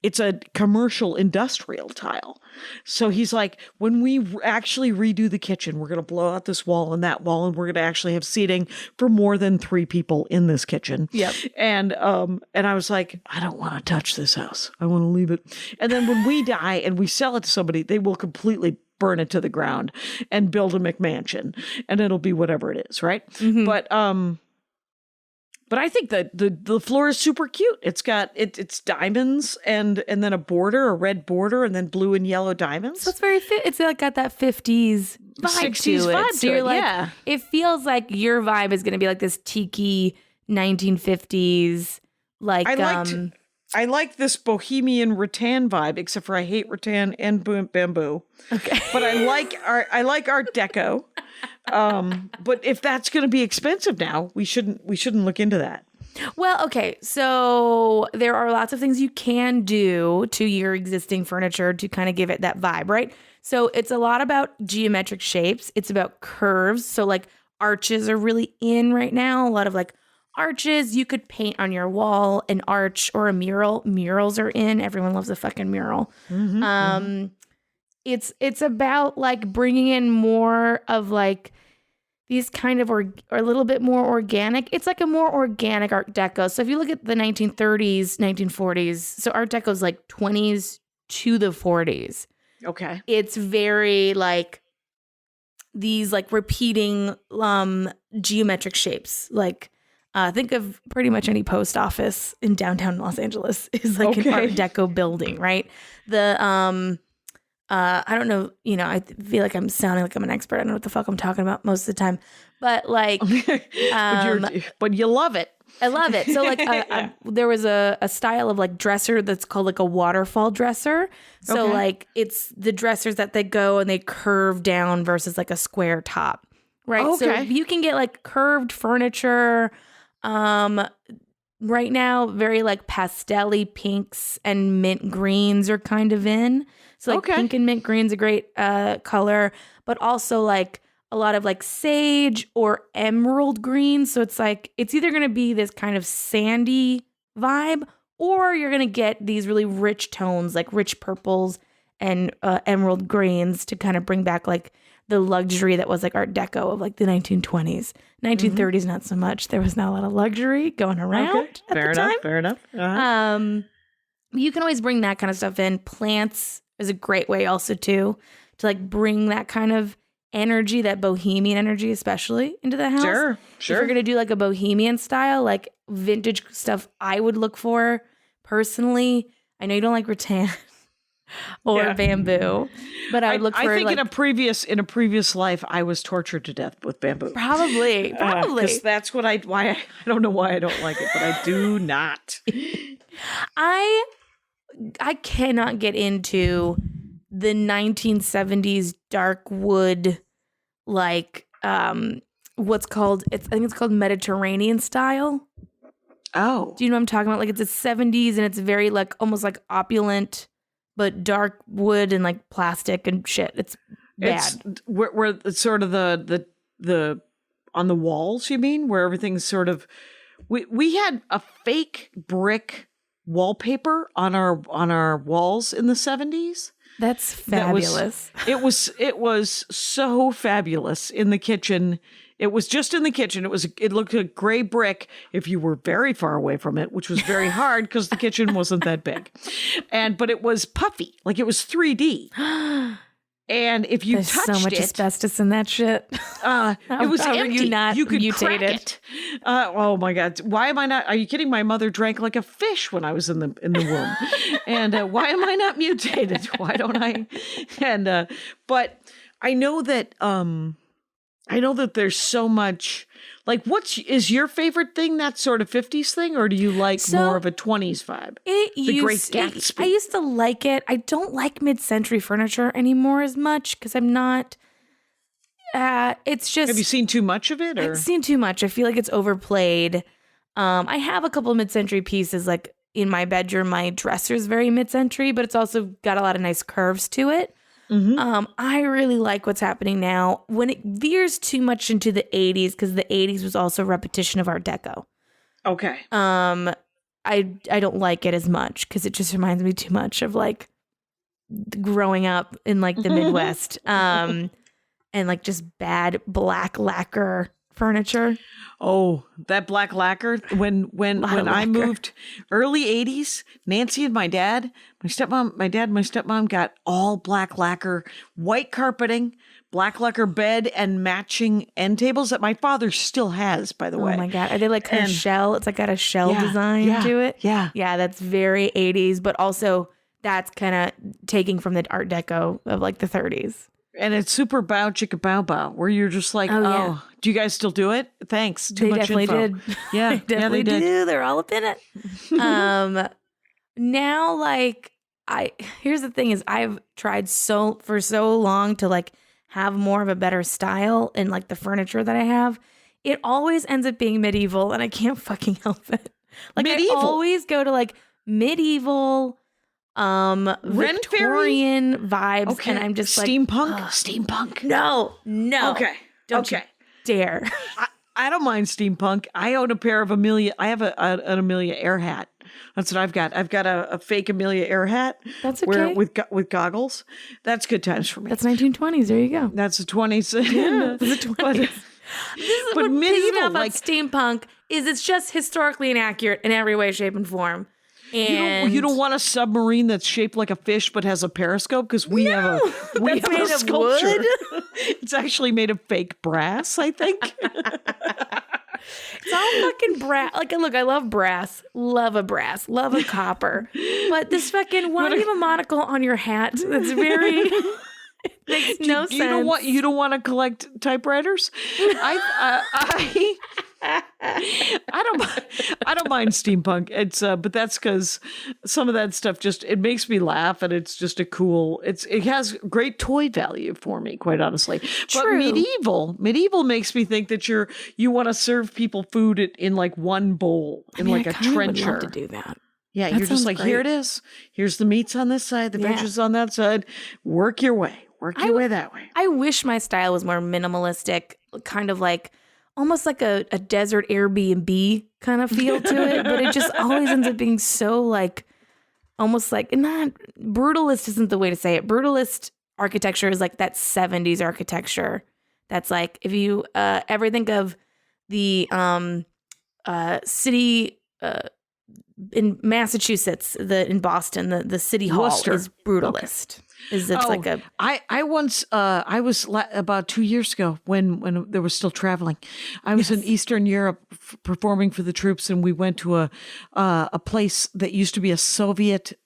it's a commercial industrial tile. So he's like, when we actually redo the kitchen, we're going to blow out this wall and that wall, and we're going to actually have seating for more than 3 people in this kitchen. Yep. And I was like, I don't want to touch this house. I want to leave it. And then when we die and we sell it to somebody, they will completely burn it to the ground and build a McMansion, and it'll be whatever it is, right? Mm-hmm. But I think that the floor is super cute. It's got it's diamonds and then a red border, and then blue and yellow diamonds. So it's very it's like got that 50s vibe 60s to it. vibe So to you're it, like, yeah. It feels like your vibe is going to be like this tiki 1950s, like I like this bohemian rattan vibe, except for I hate rattan and bamboo. Okay. But I like Art Deco. But if that's going to be expensive now, we shouldn't look into that. Well, okay. So there are lots of things you can do to your existing furniture to kind of give it that vibe, right? So it's a lot about geometric shapes. It's about curves. So like arches are really in right now. A lot of like arches. You could paint on your wall an arch or a mural. Murals are in. Everyone loves a fucking mural. Mm-hmm, It's about like bringing in more of like these kind of or a little bit more organic. It's like a more organic Art Deco. So if you look at the 1930s, 1940s, so Art Deco is like 20s to the 40s. Okay. It's very like these like repeating geometric shapes. Like think of pretty much any post office in downtown Los Angeles is like an Art Deco building, right? I don't know, I feel like I'm sounding like I'm an expert. I don't know what the fuck I'm talking about most of the time, but like, but you love it. I love it. So like, there was a style of like dresser that's called like a waterfall dresser. So like it's the dressers that they go and they curve down versus like a square top, right? Okay. So you can get like curved furniture, right now, very like pastel-y pinks and mint greens are kind of in. So like pink and mint green's a great color, but also like a lot of like sage or emerald green. So it's like, it's either going to be this kind of sandy vibe, or you're going to get these really rich tones, like rich purples and emerald greens to kind of bring back like the luxury that was like Art Deco of like the 1920s. 1930s, not so much. There was not a lot of luxury going around at the time. Fair enough. Uh-huh. You can always bring that kind of stuff in. Plants is a great way also to like bring that kind of energy, that bohemian energy, especially into the house. Sure. If you're going to do like a bohemian style, like vintage stuff, I would look for personally. I know you don't like rattan or bamboo, but I would look for. I think like, in a previous life, I was tortured to death with bamboo. Probably. Because that's why I don't know why I don't like it, but I do not. I cannot get into the 1970s dark wood, like what's called. I think it's called Mediterranean style. Oh, do you know what I'm talking about? Like it's the 70s and it's very like almost like opulent, but dark wood and like plastic and shit. It's bad. It's where it's sort of the on the walls. You mean where everything's sort of. We had a fake brick wallpaper on our walls in the 70s. That's fabulous. It was so fabulous in the kitchen. It was just in the kitchen. It looked like gray brick if you were very far away from it, which was very hard because the kitchen wasn't that big. But it was puffy, like it was 3D. And if you There's touched so much it, asbestos in that shit. It was empty. You could crack it. Oh my God! Why am I not? Are you kidding? My mother drank like a fish when I was in the womb, and why am I not mutated? Why don't I? And but I know that there's so much, like, is your favorite thing, that sort of 50s thing, or do you like more of a 20s vibe? The Great Gatsby. I used to like it. I don't like mid-century furniture anymore as much because I'm not. It's just. Have you seen too much of it? Or? I've seen too much. I feel like it's overplayed. I have a couple of mid-century pieces, like in my bedroom. My dresser's very mid-century, but it's also got a lot of nice curves to it. Mm-hmm. I really like what's happening now when it veers too much into the 80s, because the 80s was also a repetition of Art Deco. Okay. I don't like it as much because it just reminds me too much of like growing up in like the Midwest, and like just bad black lacquer furniture. Oh, that black lacquer. When I moved early 80s, Nancy and my dad, my stepmom got all black lacquer, white carpeting, black lacquer bed, and matching end tables that my father still has, by the way. Oh my God. Are they like kind of shell? It's like got a shell design to it. Yeah. Yeah, that's very 80s, but also that's kind of taking from the Art Deco of like the 30s. And it's super bow chicka bow bow, where you're just like, oh, do you guys still do it? Thanks. Too much definitely info. Did. Yeah, they definitely they did. do. They're all up in it. Now, like, here's the thing is I've tried for so long to like have more of a better style in like the furniture that I have. It always ends up being medieval, and I can't fucking help it. Like medieval. I always go to like medieval, Victorian vibes, okay. and I'm just steampunk? Like Steampunk. No. Okay. Don't you dare. I don't mind steampunk. I own a pair of Amelia. I have an Amelia Air hat. That's what I've got. I've got a fake Amelia Air hat. That's okay. With goggles. That's good times for me. That's 1920s. There you go. That's the 20s. Yeah, the 20s. This is what medieval, about like steampunk is it's just historically inaccurate in every way, shape, and form. And you don't want a submarine that's shaped like a fish but has a periscope, because we have a sculpture. Wood? It's actually made of fake brass, I think. It's all fucking brass. Like, look, I love brass, love a copper, but this fucking why do you have a monocle on your hat? That's very. It makes no sense. You don't want to collect typewriters? I don't mind steampunk. It's but that's because some of that stuff it makes me laugh, and it's just it has great toy value for me, quite honestly. True. But medieval makes me think that you want to serve people food in like one bowl like a trencher. Would love to do that. Yeah, that you're just like, great. Here it is. Here's the meats on this side, the veggies on that side. Work your way. Work your way that way. I wish my style was more minimalistic, kind of like almost like a desert Airbnb kind of feel to it, but it just always ends up being so like almost like not brutalist isn't the way to say it. Brutalist architecture is like that 70s architecture. That's like if you ever think of the city in Massachusetts, in Boston, the city hall Worcester. is brutalist. Okay. I once I was about 2 years ago when there was still traveling. I was in Eastern Europe performing for the troops, and we went to a place that used to be a Soviet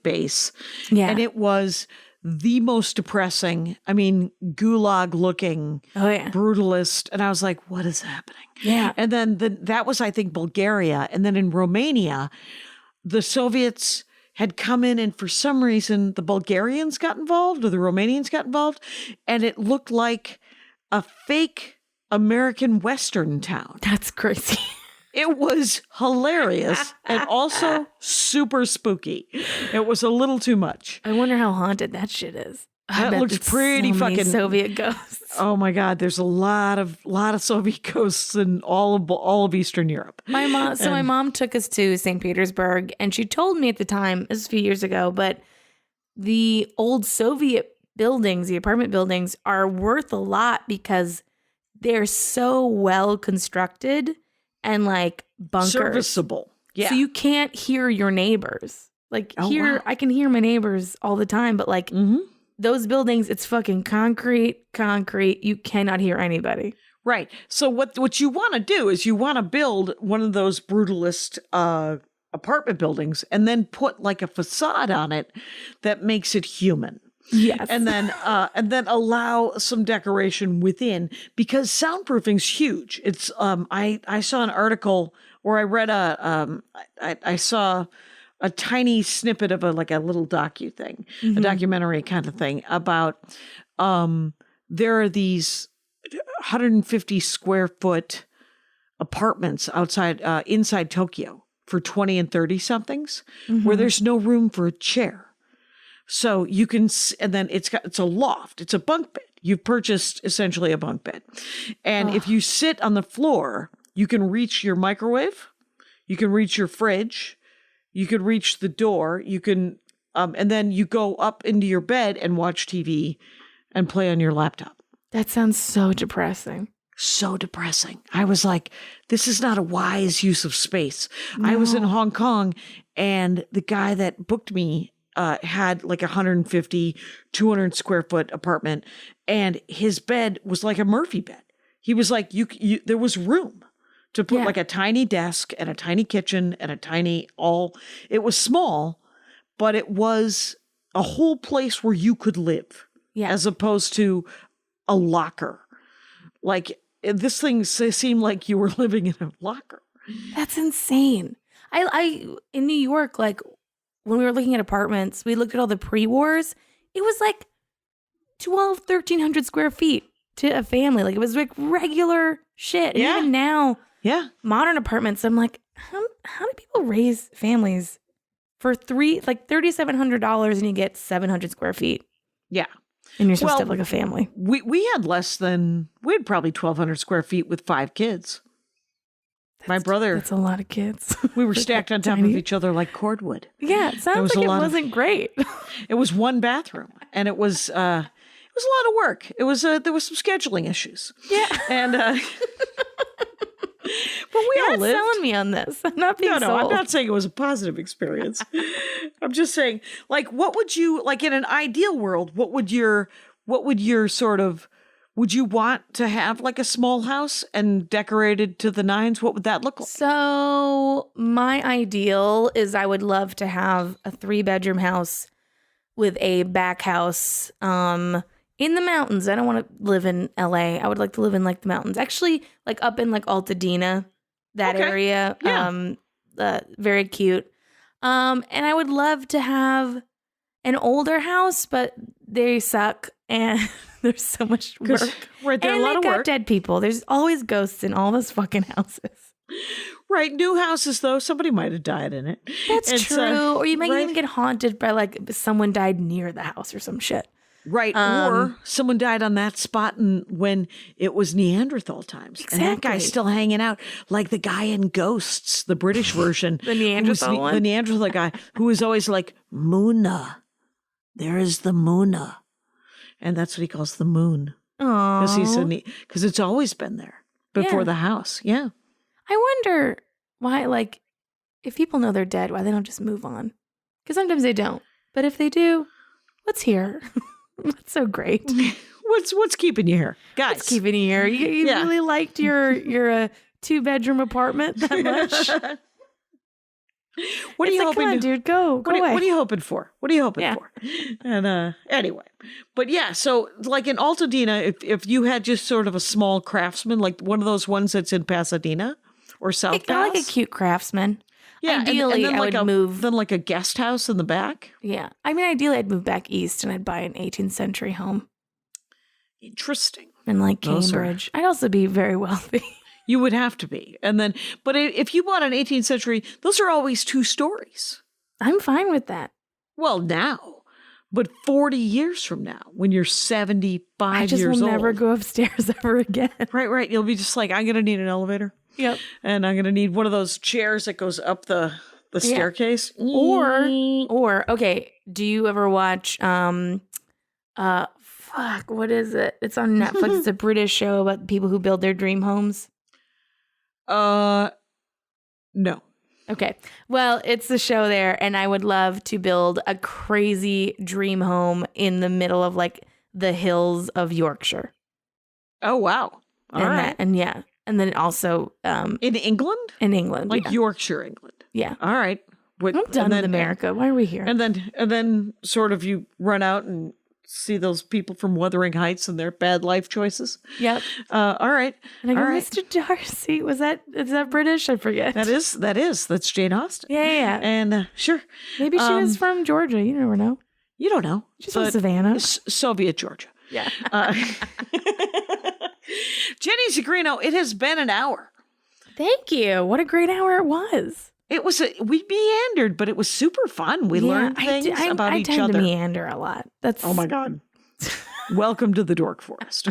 base, and it was the most depressing. I mean, gulag looking, brutalist, and I was like, "What is happening?" Yeah, and then that was, I think, Bulgaria, and then in Romania, the Soviets had come in, and for some reason the Bulgarians got involved or the Romanians got involved, and it looked like a fake American Western town. That's crazy. It was hilarious and also super spooky. It was a little too much. I wonder how haunted that shit is. That looks pretty so many fucking Soviet ghosts. Oh my God, there's a lot of Soviet ghosts in all of Eastern Europe. My mom took us to St. Petersburg, and she told me at the time, this was a few years ago, but the old Soviet buildings, the apartment buildings, are worth a lot because they're so well constructed and like bunkers. Serviceable. Yeah. So you can't hear your neighbors. Like I can hear my neighbors all the time, but like those buildings, it's fucking concrete. You cannot hear anybody. Right. So what you want to do is you want to build one of those brutalist apartment buildings and then put like a facade on it that makes it human. Yes. And then allow some decoration within, because soundproofing's huge. It's I saw an article, or I read I saw a tiny snippet of a little a documentary kind of thing about there are these 150 square foot apartments inside Tokyo for 20 and 30 somethings where there's no room for a chair. So you can, and then it's a loft. It's a bunk bed. You've purchased essentially a bunk bed. And if you sit on the floor, you can reach your microwave, you can reach your fridge, you can reach the door, you can, and then you go up into your bed and watch TV and play on your laptop. That sounds so depressing. So depressing. I was like, this is not a wise use of space. No. I was in Hong Kong, and the guy that booked me had like 150, 200 square foot apartment, and his bed was like a Murphy bed. He was like, there was room to put like a tiny desk and a tiny kitchen and a tiny it was small, but it was a whole place where you could live as opposed to a locker. Like, this thing seemed like you were living in a locker. That's insane. I in New York, like, when we were looking at apartments, we looked at all the pre-wars. It was like 1,300 square feet to a family. Like, it was like regular shit. And even now, modern apartments, I'm like, how do people raise families for $3,700 and you get 700 square feet? Yeah. And you're supposed to have like a family. We had probably 1,200 square feet with 5 kids. My brother. That's a lot of kids. We were stacked on top of each other like cordwood. Yeah, it sounds like it wasn't great. It was one bathroom, and it was a lot of work. It was there was some scheduling issues. Yeah, and but You're not selling me on this. I'm not being sold. No, I'm not saying it was a positive experience. I'm just saying, like, what would you like in an ideal world? What would your sort of would you want to have like a small house and decorated to the nines? What would that look like? So my ideal is I would love to have a 3-bedroom house with a back house in the mountains. I don't want to live in LA. I would like to live in like the mountains. Actually, like up in like Altadena, that area. Yeah. Very cute. And I would love to have an older house, but they suck and there's so much work. Right, there and a lot of work. Got dead people. There's always ghosts in all those fucking houses. Right, new houses though, somebody might have died in it. That's true. Or you might even get haunted by like someone died near the house or some shit. Right, or someone died on that spot when it was Neanderthal times. Exactly. And that guy's still hanging out, like the guy in Ghosts, the British version. The Neanderthal one? The Neanderthal guy who was always like, Moona, there is the Moona. And that's what he calls the moon. Because it's always been there before the house. Yeah. I wonder why, like, if people know they're dead, why they don't just move on. Because sometimes they don't. But if they do, what's here? That's so great. What's keeping you here, guys? What's keeping you here? You really liked your 2-bedroom apartment that much? What are you hoping? Come on, dude, go away. What are you hoping for? What are you hoping for? And anyway, but yeah, so like in Altadena, if you had just sort of a small craftsman, like one of those ones that's in Pasadena or South Pass, like a cute craftsman. Yeah, ideally, and then I would move. Then like a guest house in the back. Yeah, I mean, ideally, I'd move back east and I'd buy an 18th century home. Interesting. In like Cambridge, I'd also be very wealthy. You would have to be. And then, but if you bought an 18th century, those are always 2 stories. I'm fine with that. Well, now, but 40 years from now, when you're 75 years old. I just will never go upstairs ever again. Right. You'll be just like, I'm going to need an elevator. Yep. And I'm going to need one of those chairs that goes up the staircase. Or, okay, do you ever watch, what is it? It's on Netflix. It's a British show about people who build their dream homes. No. Okay. Well, it's the show there, and I would love to build a crazy dream home in the middle of like the hills of Yorkshire. Oh wow! All right. And then also in England. In England, like Yorkshire, England. Yeah. All right. I'm done with America. Why are we here? And then sort of you run out and see those people from Wuthering Heights and their bad life choices. Yep. All right. And I go, All right. Mr. Darcy, is that British? I forget. That's Jane Austen. Yeah. And sure. Maybe she was from Georgia. You never know. You don't know. She's from Savannah. Soviet Georgia. Yeah. Jenny Zigrino, it has been an hour. Thank you. What a great hour it was. It was we meandered, but it was super fun. We learned things about each other. I tend to meander a lot. Oh my God. Welcome to the Dork Forest.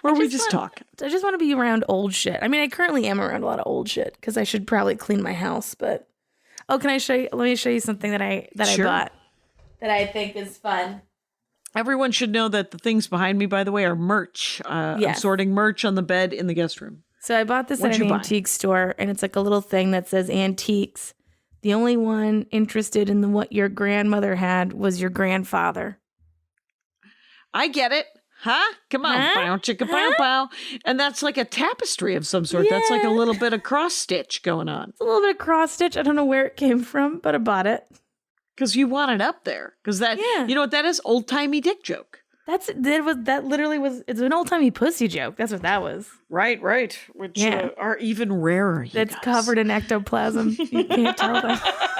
Where we just talk. I just want to be around old shit. I mean, I currently am around a lot of old shit because I should probably clean my house, but can I show you? Let me show you something that I bought that I think is fun. Everyone should know that the things behind me, by the way, are merch. I'm sorting merch on the bed in the guest room. So I bought this at an antique store, and it's like a little thing that says antiques. The only one interested in what your grandmother had was your grandfather. I get it. Huh? Come on. Bow, chicka, bow, bow. And that's like a tapestry of some sort. Yeah. That's like a little bit of cross stitch going on. It's a little bit of cross stitch. I don't know where it came from, but I bought it. Because you want it up there. Because you know what that is? Old-timey dick joke. That literally was, it's an old-timey pussy joke. That's what that was. Right. Which are even rarer. That's covered in ectoplasm. You can't tell that.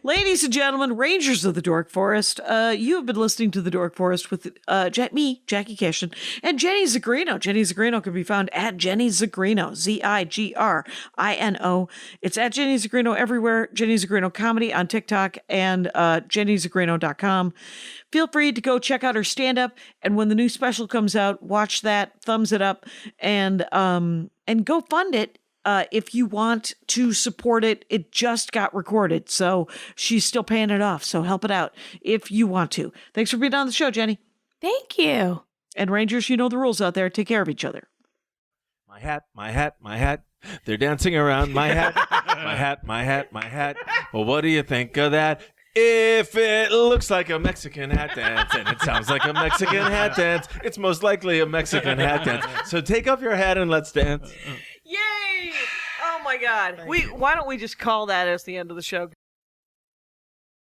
Ladies and gentlemen, Rangers of the Dork Forest, you have been listening to the Dork Forest with me, Jackie Kashian, and Jenny Zigrino. Jenny Zigrino can be found at Jenny Zigrino, Zigrino. It's at Jenny Zigrino everywhere. Jenny Zigrino Comedy on TikTok and jennyzigrino.com. Feel free to go check out her stand-up, and when the new special comes out, watch that, thumbs it up, and go fund it. If you want to support it, it just got recorded, so she's still paying it off. So help it out if you want to. Thanks for being on the show, Jenny. Thank you. And Rangers, you know the rules out there. Take care of each other. My hat, my hat, my hat. They're dancing around my hat, my hat, my hat, my hat. Well, what do you think of that? If it looks like a Mexican hat dance and it sounds like a Mexican hat dance, it's most likely a Mexican hat dance. So take off your hat and let's dance. Yay! Oh my God. Why don't we just call that as the end of the show?